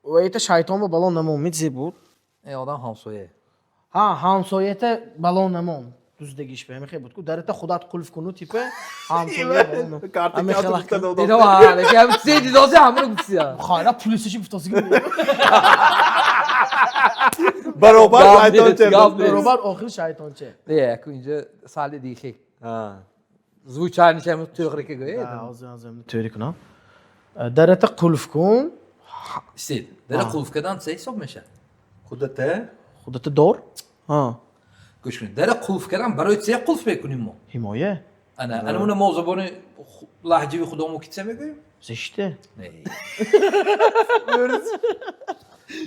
و ایت شایطان با بالون نمون میتزی بود این آدم hamsoye. ها همسایت بالون نمون دوزدگیش به خیلی بود کو درت خودت قلف کنو تیپه همسایه بالون کارتی کارت این var. Ya bir şey diyorsa hamuru bitsin ya. خایرا پولیسشی بفتاسی کنو برابر شایطان چه Gablet. برابر آخر شایطان چه Ne, ince sali değil. ها Zvučárni se mu tığırı ki göğe. آزم توری کنم درت قلف کن İşte, dere kulfkadan şey sokmuşa. خودته خودت دار ها Göçkün. Dere kulfkadan barayt şey kulf bekunim mu? حمایه Ana bunu mavzubunu lahci bir xudomu kitsem mi göğe? زشته Ne?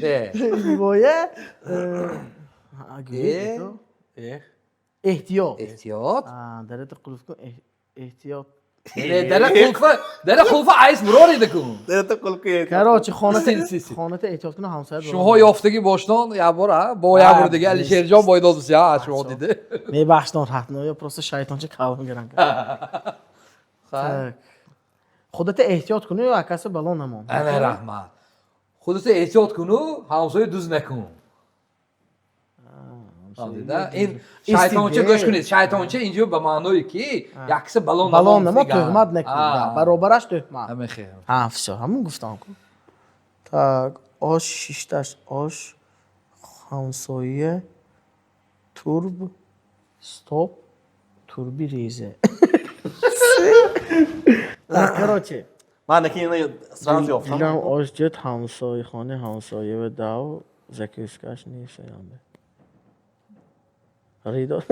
Ne? حمایه احتیاط İhtiyat. درت قلف کن احتیاط Dere kulfa ayız muror edikun. درت کل کی کراچی خانت سی. خانت احتیاط کنه همسایت Şuha yaftaki boştan ya bora boya burada gel şercan boydoz ya şu dedi. میبخشتن حتما یا پروسه شیطان چه کلام گرن خودت احتیاط کنه یا کس بلا نمون Ana rahmat. Xudisi ehtiyot kunu, hamsoyu düz nekun. Anladın? In şeytança göçkünü, şeytança ince bir manoyu ki yaksı balon بلا نما تهمت نکن برابرش تهمت Hemen xeyr. افسا همون گفتم کن tak آش شیشتش آش همسایه تورب ستوب توربی ریزه کراچی من کی اینو سرانس یافتم دیدم آش جت همسایه خانه همسایه و داو زکی اسکش نیست یعنی ریدار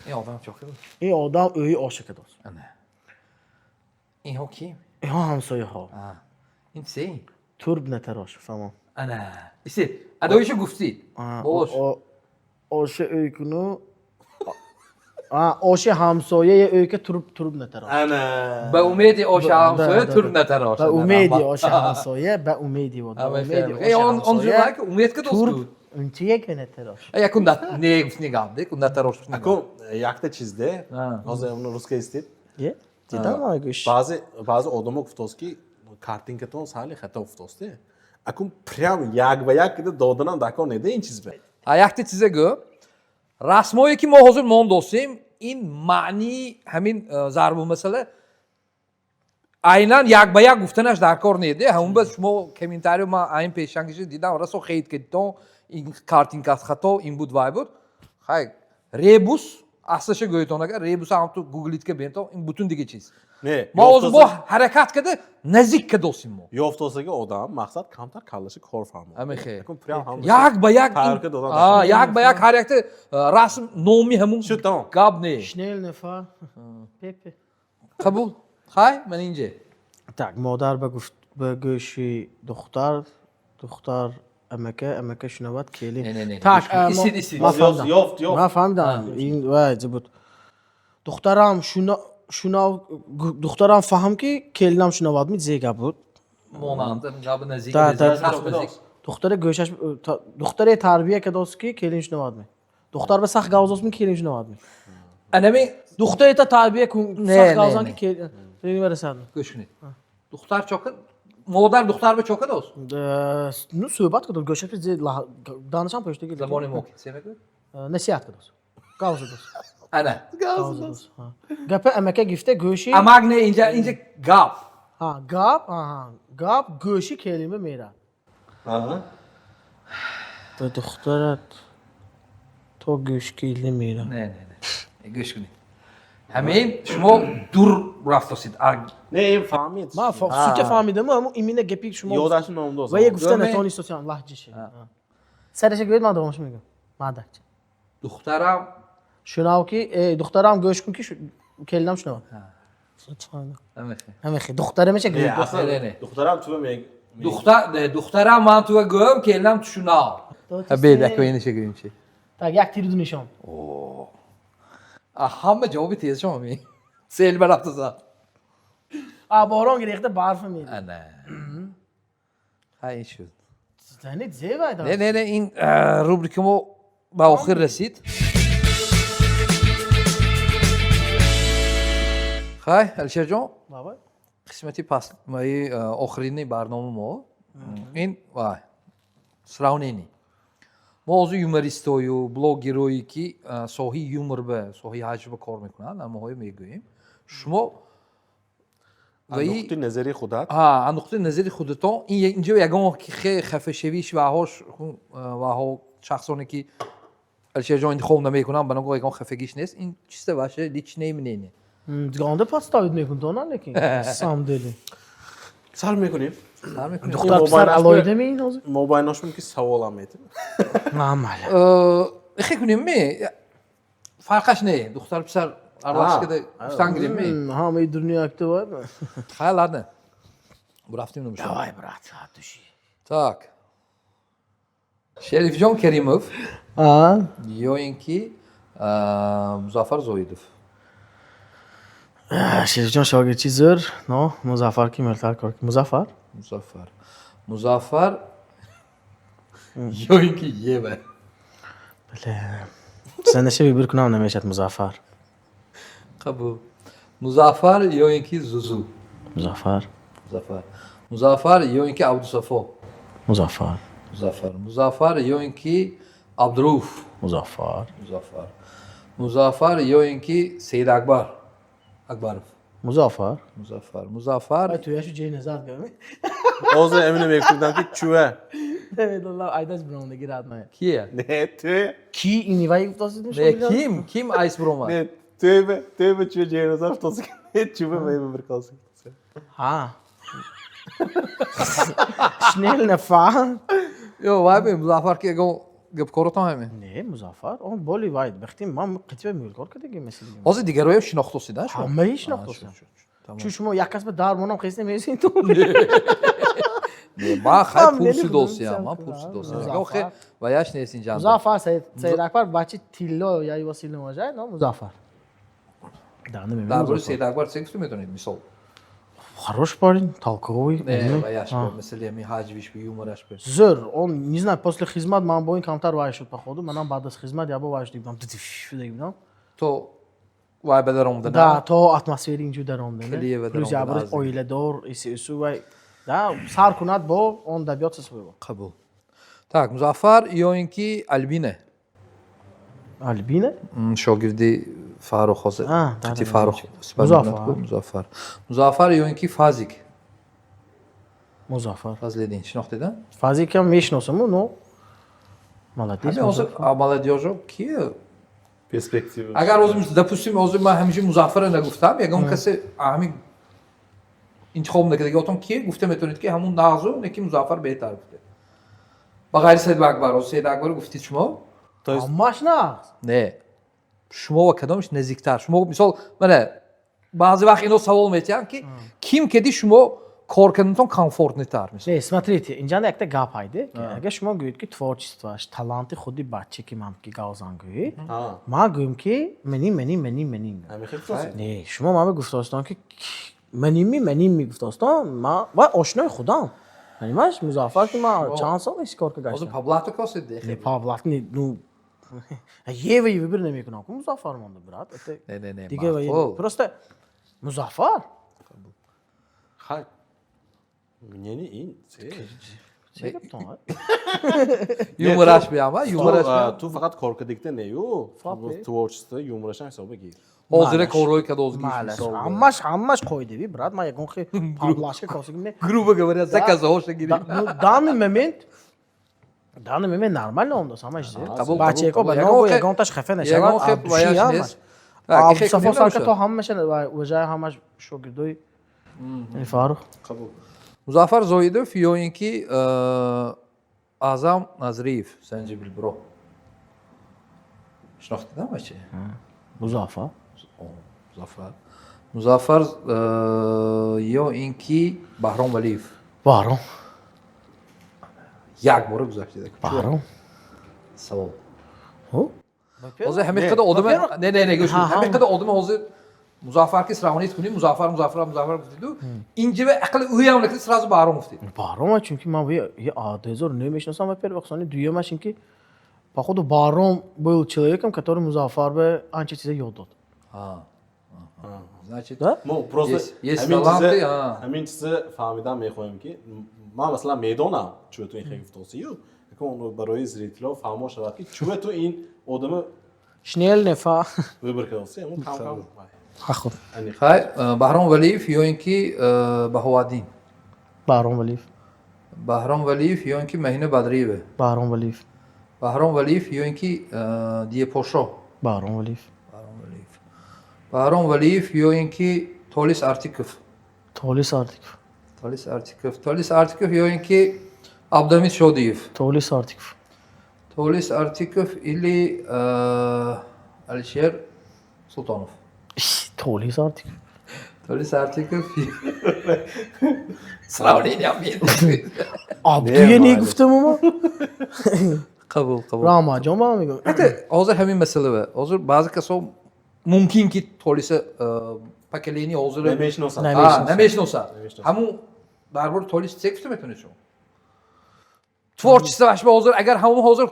این adam çok iyi. این آدم اوی عاشق داشت Ana. این ها kim? این ها همسایه ها Ha. این چی؟ تورب نتراش فهمم Ana. İşte, adayışı gufti. Boş. عاشق اوی کنو عاشق همسایه اوی که تورب نتراش انا به امیدی o şahımsoya tur ne teraş. به امیدی عاشق همسایه به امیدی بود به امیدی Ey on عاشق onca همسایه like umid که تورب dostu. اون چیه که نتراش Ya kunda ne gufti gabdi, kunda teraş gufti. اكو yakta çizdi. Ha. O zaman onu Ruska istedi. یه دیدم آگوش Bazı odama guftoski kartinkaton sali hata guftosti. Akum prям як ve як de doğduğundan dakika ne de in çizbe. Ayakta çize gö. Rasmoyi ki mo hazır mon dostim in mani همین ضرب مثلا aynan یک به یک گفتنش در کار نیده همون بس شما کمینتری ما این پیشنگیش دیدم راسو خیلی کردم این کارتینکات خطا این بود وای بود خیلی ریبوس اصلش گویتون اگر ریبوس هم تو گوگلیت که بینتون این بوتون دیگه چیز نه ما اوز با حرکت کرده نزدیک که دوستیم ما یافتاسگی آدم مقصد کمتر کلش کار فهمه همه خیر یکم پریام هم یک به یک فرق دادن یک به یک حرکت رسم نومی همون شد تمام گاب نه شنیل نفر پیپی قبول خای من اینجا Так, مادر به گوشی دختر امکه شنواد کلی. نه نه Так, ایسی ما فهمیدم. یافت ما فهمیدم. این وای بود. دخترم دخترم فهم که کلینم شنواد می زیگا بود. مانند گاب نزدیک تا دختر تربیه که دوست کی کلین شنواد می. دختر به سخت گاوزوس می کلین شنواد می. انمی دختری تا تربیه کن سخت گاوزان که کلین برسد. گوش کنید دختر چوکن مادر دختر به چوکه دوست نو صحبت کدوم گوشه که دانشان پشتی که زمانی موقع سمگو نصیحت کدوم گاوز دوست انا گاوز دوست گپ امکه گفته گوشی اماگ نه اینجا گاب ها گاب گوشی کلمه میره به دخترت تو گوش کلمه میره نه گوش کنید همین شما دور رفتید نه این فهمید ما سوچه فهمیدم اما ایمینه گپی شما یادش نمونده و یه گفته نتونی سوچان لحجشه سرش گوید من دومش میگم مادر دخترم شناو کی دخترم گوش کن کی کلم شنو همه خیلی دختره میشه گوید نه دخترم تو میگه دخترم من تو گم کلم تو شنا بیل اکوینه شگریم چی تا یک تیر دو نشان همه جوابی تیز شما می سیل برفت زد باران گریخته برف میره نه این شد زنید زیبا نه این روبریک ما به آخر رسید خیلی الشیر جان بابا قسمتی پس آخرینی برنامه ما این وای سراونینی موضوع یومریستایی و بلاگرایی که ساحی یومر به ساحی حجب کار میکنن اما های میگوییم شما نقطه نظری خودت نقطه نظری خودتان این اینجا یگان که خیلی خفه شویش و ها شخصانی که الشیر جان انتخاب نمیکنن بنابراین یگان خفگیش نیست این چیسته باشه لیچ نمی‌نینه گانده پاس تاید میکن تو نه لیکن سام دلی سر میکنیم دختر پسر علایده می این موبایل نشون که سوال هم میتیم معمولا خیلی کنیم می فرقش نه دختر پسر ارواش که گفتن گیریم می همه دنیا اکتوبر خیلی نه برفتیم نمیشه وای برات دوشی tak شریف جان کریموف یا اینکه مظفر زویدوف شریف جان شاگردی زر نه مظفر کی ملتر کار مظفر یا اینکه یه بله سنشه بیبر کنم نمیشد مظفر قبول مظفر یا اینکه زوزو مظفر یا اینکه عبدالصفا مظفر یا اینکه عبدالروف مظفر یا اینکه سید اکبرов مظفر تویشو جای نزد گرمی اوز eminim ektirdim ki çüve. Evet Allah aydaş brown'da gir admaya. کیه Ne tüve? Ki inivayı kutlasız mı? kim Ice Broma Ne tüve çüve cehenazar tutası. Ne çüve meyve bir kalsın. Ha. Schnell ne fahren? yo vay be مظفر که گپ کارتون همه Ne Muzaffer? On boli vaydı. Bektim man qitbe mül kar kده mesela. از دیگه روی شناختوسی ده شو Hamma hiç noktosu. Çuşmo yakas be dar monam xesne mesin to. ما خیلی هم پولسی نمی‌خونم، دوستی سر من کنم. پولسی دوستی مظفر. اگه خیلی ویاش نیست اینجا Muzaffer Seyid Akbar بچه تیلا یا وسیله مواجه نه مظفر. دانه میبینم. در سید اکبر سکس میتونید مثال Хорош парень, толковый. نه ویاش مثل یمی حاجبیش به یومرش به Зыр, он не знаю, после хизмат man boyin камтар вай шуд походу, манам баъд аз хизмат яба вайш дидам. Дидам. تو وای بدرم ده Да, то атмосфера инҷу даромда, Клие не? ва Плюс даромда ябраз аз. оиладор, ису вай. Да, сар кунад бо он дабиёт сасбо. قبول так مظفر یا اینکه البینه Албина? شاگردی فرخ حسین ده قتی ده فرخ مظفر یا اینکه فازیک Музаффар. فازلدین شناختیدن Фазикам мешносам, но молодец. همین اوزو عملیاتیاشو کیه Perspektivi. اگر اوزو допустим اوزو من همیشه مظفر نگفتم یگان کسی همین انتخاب نکرده گفتم کی گفته میتونید که همون نازو اون یکی مظفر بهتر گفته با غیر سید اکبر سید اکبر گفتید شما همش نه. نه شما و کدامش نزدیکتر شما مثال من بعضی وقت اینو سوال میتونم که کیم کدی شما کار کردنتون کامفورتنی تر مثلا Не, смотрите, اینجا یک گپ هایده که اگه شما گویید که تворчествоش таланти خودی بچه که من که گاوزان گویید ما گویم که منیم همین خیلی فاصله نه شما ما به گفتاستان که منیم گفتاستان ما و آشنای خودم یعنی ماش مظفر که ما چند سال ایش کار که از گشتم پابلاتو کاسید نه دیگه پابلات نو یه و یه بر نمیکنم که مظفر مونده برات نه دیگه و просто مظفر خیلی یعنی این چه گفتم یومرش بیام یومرش تو فقط کار کردیکته نیو تворчество یومرش هم حساب بگیر حاضر کوروی که دوز مالش همش قویده بی برات ما یکون خی پابلاشکه کاسیم نه گروه گوره زکه هوش گیری دان момент нормально он самаш зе قبول، баче ко ба قبول. ного یگان ягонташ хафе یگان нешавад خب باید абуши نیست. ҳамаш که сафо خیلی сарка نمیشه. то ҳамашан ваҷаи ҳамаш шогирдои фарух قبول مظفر زویدوف یا اینکه اعظم نظریف زنجبیل برو شناختیدم بچه музаффар مظفر یا اینکه بهرام ولیف баром یک بار گذاشتید баром سوال ҳо حاضر همه قد آدم نه گوش همه قد آدم حاضر مظفر که سرمانیت کنیم مظفر گفتید اینجا به عقل اوی هم نکرد سراز بهرام گفتید баром чунки ман я 2009 мешинасам ва первохсони дуюмаш ин ки походу баром был человеком который музаффар бе анча чиза ёд дод значит да ما просто есть таланты همین چیز فهمیدم میخوایم که ما مثلا میدونم چوه تو این خیلی گفتاسی و که اون برای زریتلا فهمو شود که چوه تو این آدم شنیل نفا ویبر کلاسی همون کم خب خای بهرام ولیف یا اینکه بهوادین баром валиф بهرام ولیف یا اینکه مهینه بدریوه баром валиф بهرام ولیف یا اینکه دیه پوشو баром валиф بهرام ولیف یا اینکه تولیس ارتیکوف толис артиков یا اینکه عبدالحمید شودیف толис артиков или Алишер Султанов толис артиков تولیس ارتیکوف سراونی абдуя не гуфтам мо قبول рама ҷон ба мегӯ حاضر همین مسئله به حاضر بعضی کسا ممکن که تولیس پکلینی حاضر نمیشناسم نمیشناسن همون درباره تولیس چه گفته میتونه شما تворчество اش حاضر اگر همون حاضر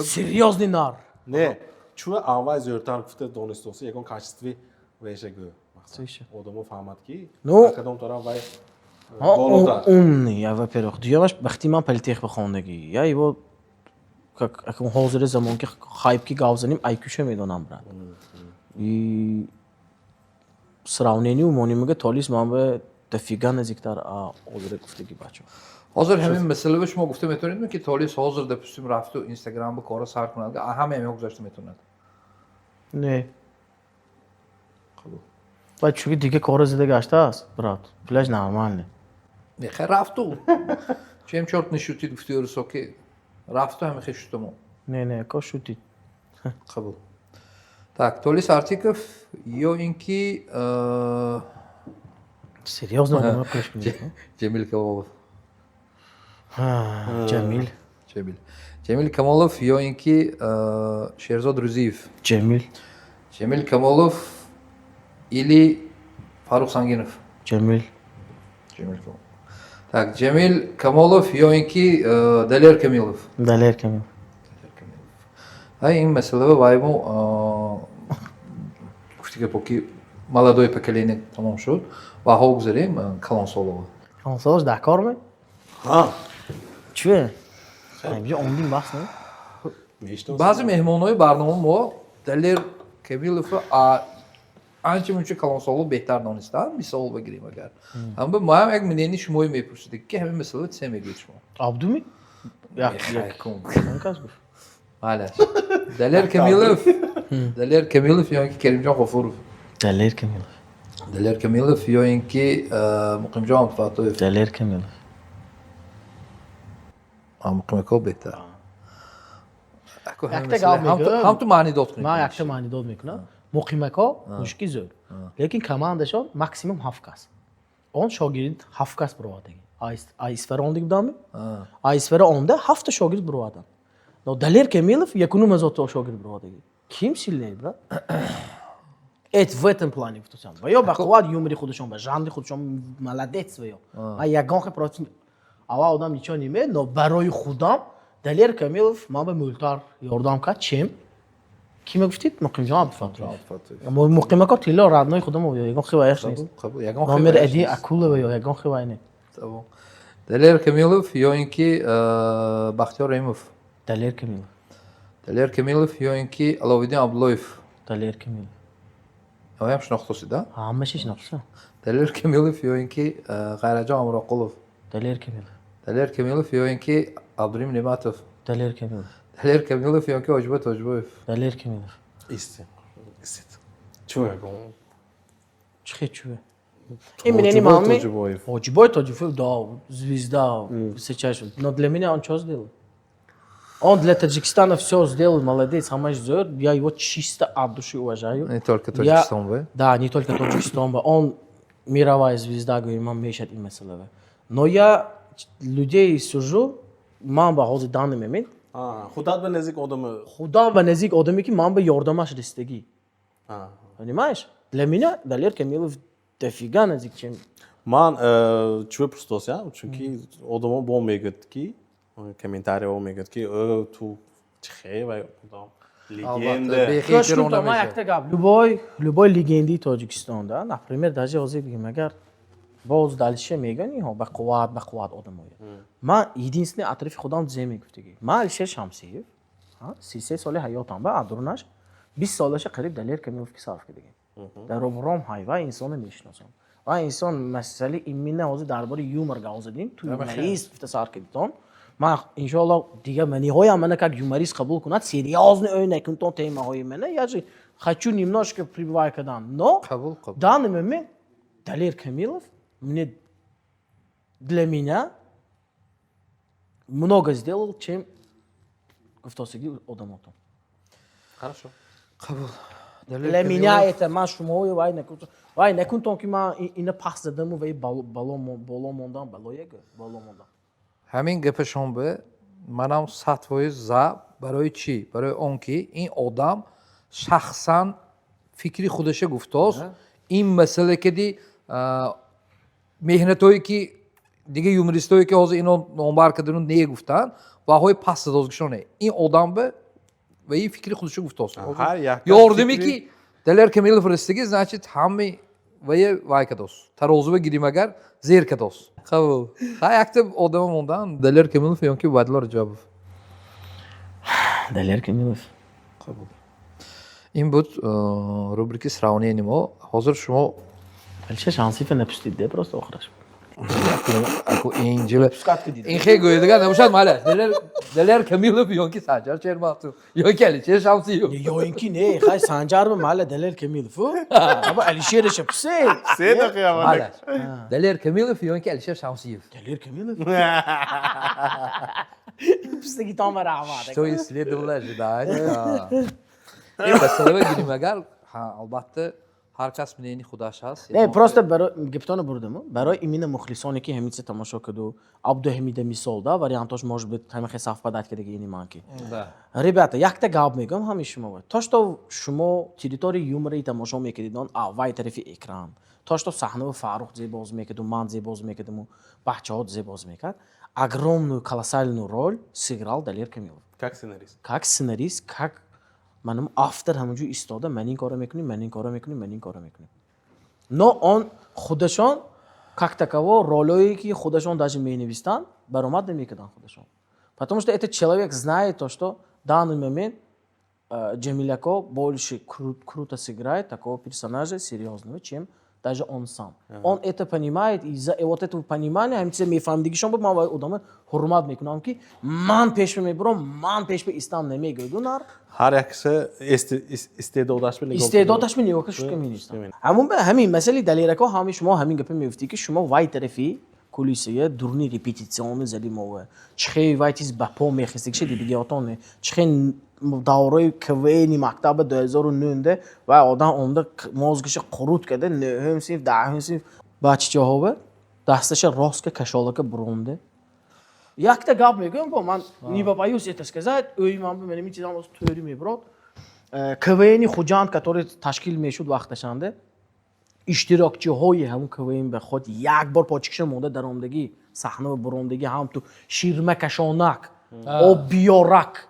серьёзный нар نه چوه اول زیرتر گفته دانستوسی یکون کачестве ویشه گو آدمو فهمد که نو. کدام طرف وای بالاتر умный я во-первых дуюмаш вақти ман политех ба хондагӣ я его как акун ҳозири замон ки хайп ки гавзаним айкуша медонам брат и сравнению умони мега толис ман бе дофига назиктар ҳозири гуфтаги бача حاضر همین مسئله به شما گفته میتونید که تولیس حاضر دپستیم رفت و اینستاگرام به کارا سر کند همه همه گذاشته میتوند не ва чунки дига кора зида гаштааст брат пулаш нормальне نه خیر رفت و چه هم چورت نشوتید گفتی ارسا که رفت و همه خیلی شدم не ко шутид قبول так تولیس ارتیکوف یا اینکه серьёзно нема кӯш кунед جمیل کمالوف ҷамил جمیل کمالوف یا اینکه شیرزاد روزیف ҷамил جمیل کمالوف или فاروق سنگینوف ҷамил جمیل کمالوف так جمیل کمالوف یا اینکه دلیر کمیلوف далер камил این مسئله باید ما گفتی که پاکی молодое поколение تمام شد و ها بگذاریم کلان سالوه ҳонсолаш дар кор ме ها чӯе ҳамҷо ондин бахс не میشناسم بعضی مهمانهای برنامه ما دلیر کمیلوف آنچه منچه کلان سالو بهتر دانستن مثال بگیریم اگر اما ما هم یک منینی شمایی میپرسید که همین مسئله چه میگوید شما абду ми кас гуфт معلش دلیر کمیلوف یا اینکه کریمجان غفورов далер камил Daler Kamilov yoinki Muqimjon Abdufatov. Daler Kamilov. Muqim aka behtar. Yakta gap میگم. هم تو معنی داد کنید. ما یک تا معنی داد میکنم. مقیمکا مشکی زور. لیکن کماندشون ماکسیمم 7 کس. اون شاگرد 7 کس بروادگی. آیسفر اون دیگه دامی. آیسفر اونده 7 شاگرد بروادن. نو دلیر کمیلف یکونو مزات شاگرد بروادگی. کیم سیله برا؟ ات в этом плане گفتم. و یا بقواد یومری خودشون به جاندی خودشون ملادیت و یا. ما یگان خ پروتین. اوا آدم نیچو نیمه نو برای خودم دلیر کمیلف ما به مولتار یاردام کرد چیم؟ کی گفتید مقیم عبدالفتاح. مقیم کا تیلا رادنای خودم و یگان خوایش نیست. قبول یگان ما مر ادی اکول و یگان خوای نه. تمام. دلیر کمیلوف yoinki Baxtiyor Rayimov. دلیر کمیل. Daler Kamilov yoinki Aloviddin Abdullayev. دلیر کمیل. Oyam shunaqtasi da. همه چیش نقصه. Daler Kamilov yoinki G'ayrajon Amroqulov. دلیر کمیل. Daler Kamilov yoinki Abdurim Ne'matov. دلیر کمیل. Daler Kamilov yoinki Ojbat Tojboyev. دلیر کمیل. İstit. Çuvagon. چخی چوه؟ این منی مامی. Tojboyev. Ojibay Tojboyev да, звезда, сейчас. Но для меня он что сделал? Он для Таджикистана все сделал, молодец, Хамаш Зор. Я его чисто от души уважаю. Не только Таджикистан бы. Да, не только Таджикистан бы. Он мировая звезда, говорю, мам мешает им меселеве. Но я людей сужу, мам ба хози данный момент. Худат به نزدیک آدم. خدا به نزدیک آدمی که من به یاردمش رسیدگی. Понимаешь? Для меня Далер Камилов дофига نزدیک چیم. من چوب پرستوسیم چونکی آدما با میگد کی کامنتاری ها میگد کی تو چخه و آدم لگنده. Кошкун то ма якта гап. Любой легенди Тоҷикистон да, например, даже ҳозир бигем агар боз далише мегани ҳо ба қувват одам ояд. Ман единственный атрафи худам зе мегуфтаги. Ман Алишер Шамсиев, 33 соли ҳаётам ба адурнаш 20 солаша қариб Далер Камиловки сарф кардагем. дар робуром ҳай ва инсоне мешиносам. ва инсон масъалаи имина ҳозир дар бораи юмор гап задем, ту юморист гуфта сар кардитон. Ман иншоаллоҳ дига ниҳоя мана как юморист қабул кунад, серьёзно ой накунтон темаҳои мана, я же хочу немножко прибавить кадан. Но в данный момент Далер Камилов мне для меня много сделал, чем гуфтасиги одамотон. Хорошо. Қабул. Для меня это ман шумои вай накунтон ки ман ина пахс задаму вай бало мондан балояга бало мондан. Ҳамин гапашон бе манам 100% за барои чӣ? Барои он ки ин одам шахсан фикри худаша гуфтааст. Ин масъале ки ди меҳнатое ки дига юмористое ки ҳозир ино номбар кардану не гуфтанд баҳои паст додгишоне. Ин одам бе ва ин фикри худаша гуфтааст. Ёрдаме ки Далер Камилов расидаги, значит ҳами вай кадост. Тарозува гирим агар зер кадост. Қабул. Ха якта одама мондан Далер Камилов ё ки Вадило Раҷабов. Далер Камилов. Қабул. Ин буд рубрики сравнение мо. Ҳозир шумо Алишер Шамсиев напустид де просто охираш. Ако ин ҷила ин хе гӯядагар набошад маҳла. Далер Камилов ё ки Санҷар Чермахту ё ки Алишер Шамсиев. Ё ин ки не, хай Санҷар ба маҳла Далер Камилов. Аба Алишер Шамсиев. Се дақиқа Далер Камилов ё ки Алишер Шамсиев. Далер Камилов. Пустаги там раҳмат. Что исследовала ожидать. Ин масъала гирим агар албатта ҳар кас мнени худаш ҳаст. Не, просто барои гиптона бурдам. Барои имина мухлисоне ки ҳамица тамошо каду, Абду Ҳамида мисол да, вариантош может быть ҳамихе саф дад кадаги ини ман ки. Да. Ребята, якта гап мегам ҳами шумо. То што шумо территории юмори тамошо мекардид он аввай тарафи экран. То што саҳнаи Фарух зебоз мекарду, ман зебоз мекардаму, баҳчаҳо зебоз мекард. Огромную колоссальную роль сыграл Далер Камилов. Как сценарист? Как сценарист, как манам автор ҳамаҷо истода ман ин коро мекунем, ман ин коро мекунем, ман ин коро мекунем. Но он худашон как таково ролёе ки худашон даже менавистанд баромад намекардан худашон. Потому что этот человек знает то, что в данный момент Джамиляко больше круто сыграет такого персонажа серьезного, чем даже он сам. Он это понимает, и за вот это понимание, ҳамин чиза мефаҳмидиги шон буд, ман ва одама ҳурмат мекунам, ки ман пеш мебурам, ман пеш истам намегӯяду нар. Har yakısı istedodаш bir Истеъдодаш ми нигоҳ кардаш ки менистам. Ҳамин масъалаи далерако ҳами шумо ҳамин гапа мегуфтӣ ки шумо вай тарафи кулисия дурни репетитсиони залимове. Чихе вай чиз ба по мехистӣ ки шеди бигиотоне. Чихе давраи КВН мактаби 2009 вай одам омда мозгиша қурут карда 9 синф 10 синф бачаҳове дасташа ростка кашолака буронде. Якта гап мегӯям бо ман нибапаюс это сказать, ӯи ман биманам ин чизам оз тӯри мебурод. КВН хуҷанд, который ташкил мешуд вақташанде, иштирокчиҳои ҳамун КВН ба худ як бор почкиша монда дар омдагӣ саҳна ва бурондагӣ ҳам ту ширмакашонак оббиёрак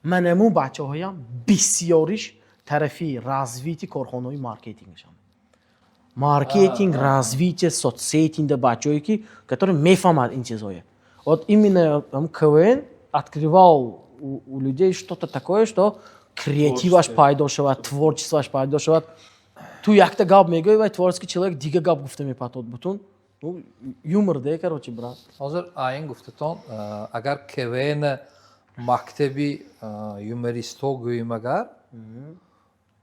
манамун бачаҳоям бисёриш тарафи развитии корхонаҳои маркетингашанд. Маркетинг, развитие, соцсетинда бачаҳое ки которые мефаҳмад ин чизҳое. Вот именно КВН открывал у людей что-то такое, что креативаш пайдо шавад, творчестваш пайдо шавад. Ту якта гап мегӯй ва творческий человек дига гап гуфта мепатод бутун. Ну юмор де короче брат. ҳозир айн гуфтатон агар КВН мактаби юмористҳо гӯем агар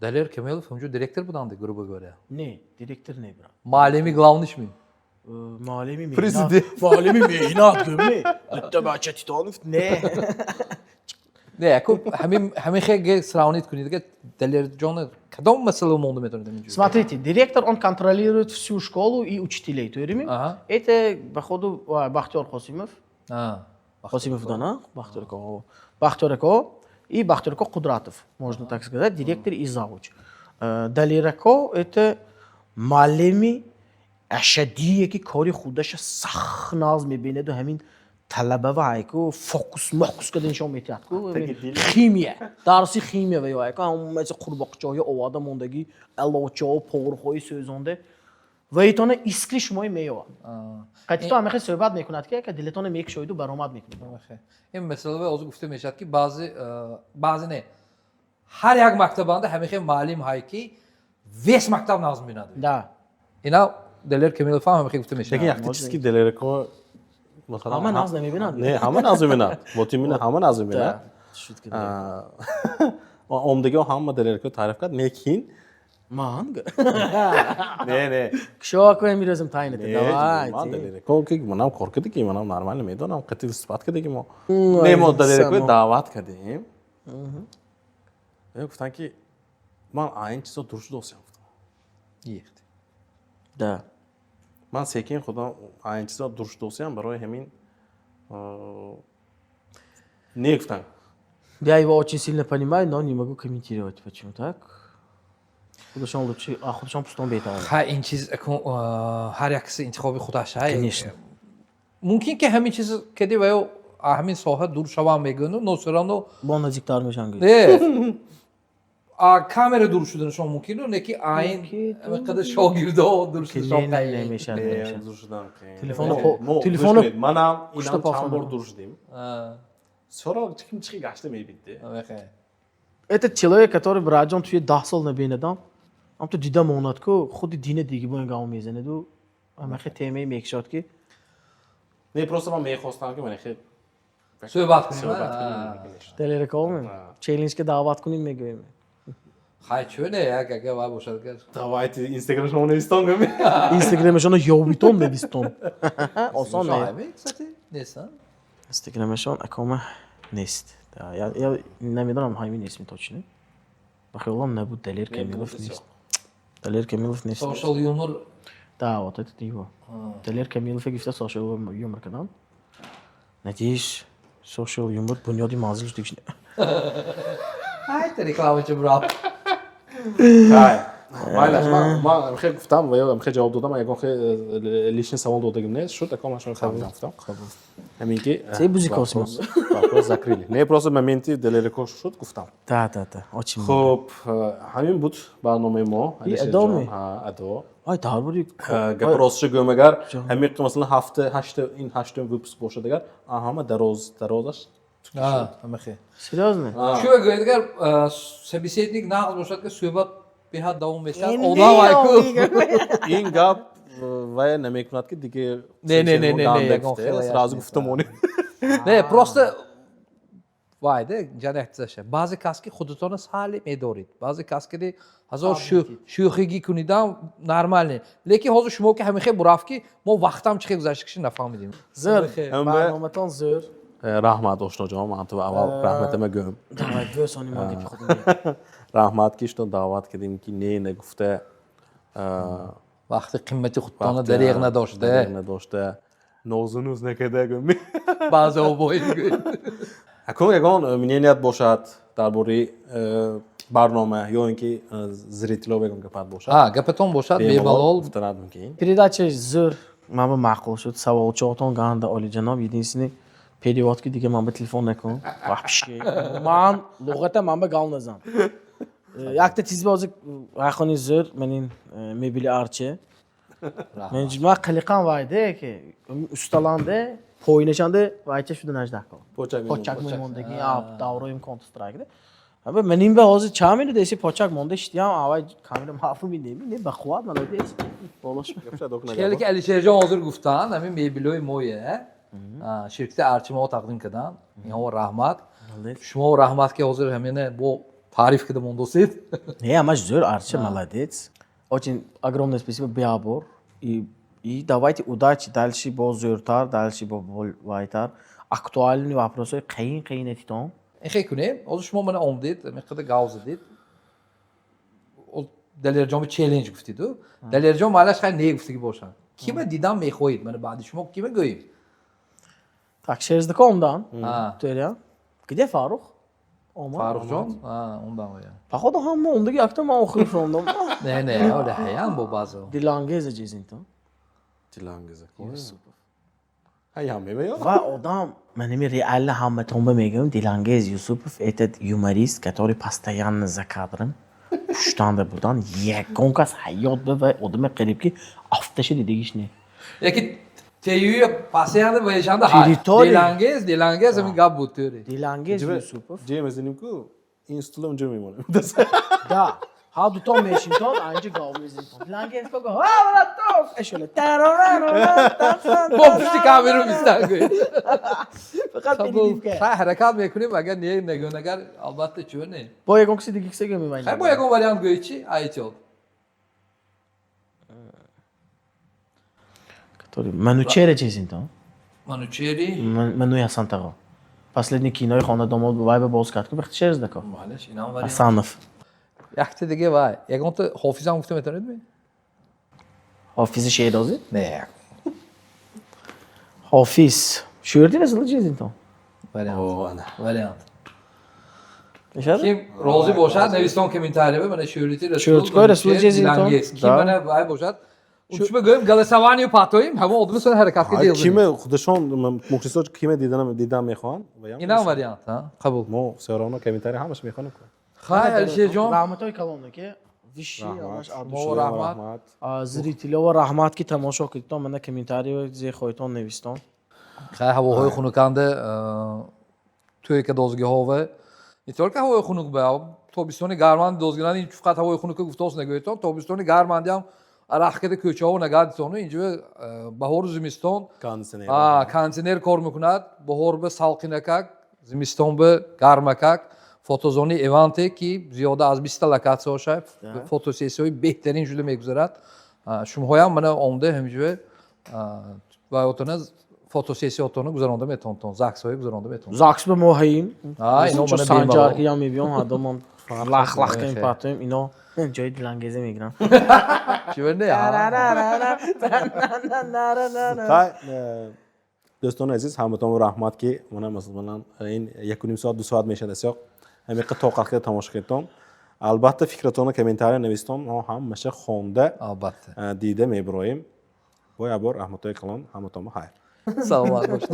Далер Кемелов ҳамҷо директор буданд, грубо говоря. Не, директор не брат. Маълими главниш ми. Маълими меҳнат. Президент. Маълими меҳнат гӯме. Ата бача Титонов не. Не, яко ҳамин хеле сравнит кунед, ага Далер ҷон кадом масъала монда метавонад ҳаминҷо? Смотрите, директор он контролирует всю школу и учителей, тӯрими? Это ба ходу Бахтиёр Қосимов. Қосимов дана, Бахтиёрако и Бахтиёрако Қудратов, можно так сказать, директор и завуч. Далерако это маълими ашадие ки кори худаша сах наз мебинеду ҳамин талаба ва айку фокус мохус каданшон метиядку химия дарси химия ва айку ҳамаи қурбоқчаҳои оварда мондаги алочаҳо порҳои сӯзонда ва итона искри шумои меёвад қатито ҳамахе суҳбат мекунад ки дилатона мекушоиду баромад мекунад. ин масъала озир гуфта мешавад ки баъзе не ҳар як мактабанда ҳамихе маълим ҳай ки вес мактаб назм бинад. Да. Ина Далер Кемелов ҳам ҳамихе гуфта мешавад. Lekin yakta çizgi Delereco Ҳама наз намебинад. Ne, hamma naz meminad. Botimini hamma naz meminad. Omdagi hamma Delereco ta'rif qiladi, lekin ман ne. кишо ко мирозам тайн это давай. Man Delereco ki manam qo'rqadi ki manam normal meydonam qatil isbat qildik mo. Ne mo Delereco da'vat qildim. Guftan ki man ayin chizo durust do'stim. Yiqdi. Да. Man sekin xudam ayin chizo durust do'stim baroy hamin ne guftan. Я его очень сильно понимаю, но не могу комментировать. Почему так? Худошон лучше, худошон пустон бетавад. ха ин чиз ҳар як киси интихоби худаш ҳай. Конечно. Мумкин ки ҳамин чиз кади ва ҳамин соҳа дур шавам мегӯну носирану Бо назиктар мешан. камера дур шуданашон мумкину, не ки айн қадар шогирдо дур шуданашон Не мешан. Duruşdan. Telefonu manam Kuşta inan paxlan. çambor duruşdim. Sonra kim çıkı gaçta meybitdi. Этот человек, который браҷон туи 10 сол набинадам, амто дида монад ку худи дина диги бо ин гам мезанеду, амахе темаи мекшод ки Ne просто man meyxostam ki man xey суҳбат кунем. телереком челленҷga даъват кунем мегӯем. Хай чӯне як ага ва бошад гар. Давайте Instagram шоно истон гами. Инстаграмашон ёбитон мевистон. Осон не. Кстати, неста. Инстаграмашон акома нест. Я намедонам ҳамин исми точно. Ба хелом набуд Далер Кемилов нест. Далер Кемилов нест. Social humor. Да, вот это его. Далер Кемилов гифта social юмор канал. Надеюсь, social юмор бунёди манзил штучне. Ай, ты рекламачы брат. Хай. Майляш man xey guftam va yo xey javob dodam, agar xey lishni savol dodagim ne, shu таком машин xabar guftam. Hamин ki Ты бузикосим. вопрос закрыли. Не просто моменти Delereco шуд гуфtam. Да. Очень. Xo'p, hamин буд барномаи мо. Адоми? Ha, ado. Ай, дарбори. Gap rostcha go'm agar hamin masalan hafta 8 выпуск бошад агар, hamma darozаш. Амахе. Серьезно? Чӯ гӯяд агар собеседник нағз бошад ки суҳбат بها دوام بشن اونام وایکو این گپ و نمیکند که دیگه نه سразу گفتم اونی نه просто вайде ҷанеҳтише баъзе кас ки худатона салим медорид баъзе кас ки ҳазор шӯхигӣ кунидам нормал не лекин ҳозир шумо ки ҳамихе бурафт ки мо вақтам чӣ хел гузашта киши нафаҳмидем зӯр барноматон зӯр رحمت ошноҷон ман то аввал раҳматама гӯм давай 2 сони мо гапи худум раҳмат ки шуно даъват кардем ки не нагуфта вақти қимати худтона дариғ надошта нозунуз накарда гӯм баъзе обои акун ягон мненият бошад дар бораи барнома ё ин ки зритело ягон гапат бошад гапатон бошад бемалол гуфтанад мумкин передача зӯр ман ба маъқул шуд саволчаотон ганда олиҷаноб единственный перевод ки дига ман ба телефон накун вообще ман луғата ман ба гал назан якта чизи ҳозир айхони зӯр манин мебели арче мен ман қилиқам вайде ки усталанде поинашанде вайча шуда наждако почак мемондагӣ даврои имконтустрагиде аба манин ба ҳозир ча минут эси почак монда шитиам авай камера мафҳуми немине ба қувват молодец болош хеле ки алишерҷон ҳозир гуфтанд ҳамин мебелои моя ширкати арчи мо тақдим карданд ино раҳмат шумо раҳмат ки ҳозир ҳамина бо таъриф када мондосед не амаш зӯр арчи молодец очень огромное спасибо беабор и давайте удачи дальше бо зӯртар дальше бо вайтар актуальни вопросои қиинатитон хе кунем ҳозир шумо мана омдед миқдор гав задед далерҷон челленҷ гуфтиду далерҷон маълаш хай не гуфтагӣ бошад кима дидам мехоҳед мана баъди шумо кима гӯем так шерздака омдан туя где фарух фарухҷон ондан походу ҳама омдаги акта ман охирш омдам не ола ҳаям бо баъзо дилангеза ҷезинтон дилангеза ҳаям мебаё ва одам ман ними реально ҳаматон ба мегӯям дилангез юсупов этот юморист который постоянно за кадром пуштанда будан ягон кас ҳаёт ба ва одами қариб ки афташа дидагиш не яки теюи пасиянда баешанда дилангез ҳамин гап буд тӯре дилангез юсупов ҷе мезанем ку ин стула унҷо мемонем да ҳа дутон мешинтон анҷа гав мезинтон дилангез кого ҳавратов эшола бо пушти камеру мистан гӯед фақат передивка хай ҳаракат мекунем агар не нагӯнагар албатта чӯ не бо ягон киси диги киса гӯмивайн хай бо ягон вариант гӯед чӣ аҳтиёт манучера чезинтон манучери мануя сантаго последний кинои хонадомод вай ба боз кард ки вақти шерздако малеш инам вариант асанов якта диге вай ягонта ҳофизам гуфта метавонед ми ҳофизи шеърозӣ не ҳофиз шӯрти расула чезинтон вариант ишара ким розӣ бошад навистон комментария мана шӯрити шӯртикои расула чезинтон ким мана вай бошад учба гӯем галасаванию патоим ҳама одами сон ҳаракат кардем киме худашон мухлисо киме дидан мехоҳанд инам вариант қабул мо сёрона комментария ҳамаш мехонем хай алишерҷон раҳматои калоне ки виши амаш мо раҳмат зрителиҳо раҳмат ки тамошо кардитон мана комментариҳои зехоҳитон навистон хай ҳавоҳои хунуканда тӯе ка дозгиҳове не только ҳавои хунук ба тобистони гарманд дозгирани фақат ҳавои хунука гуфтоос нагӯетон тобистони гармандиам рахкада кӯчаҳо нагардитону инҷо баҳору зимистон кондитсионер кор мекунад баҳор ба салқинакак зимистон ба гармакак фотозони эванте ки зиёда аз 20 локатсияоша фотосессияҳои беҳтарин шуда мегузарад шумоҳоям мана омда ҳамҷӯе ваётона фотосессияотона гузаронда метавонтон заксҳое гузаронда метавон закс ба мо ҳаим ино мана санҷаркиям мебиём ҳадомон лах ками патоем ино ҷои дилангеза мегирам дӯстони азиз ҳаматонро раҳмат ки мана масалан ин 1.5 соат 2 соат мешад асёқ ҳамиқа тоқат када тамошо кардитон албатта фикратонро комментария навистон мо ҳамаша хонда албатта дида мебироем бо ябор раҳматои калон ҳаматонро хайр саломат бошед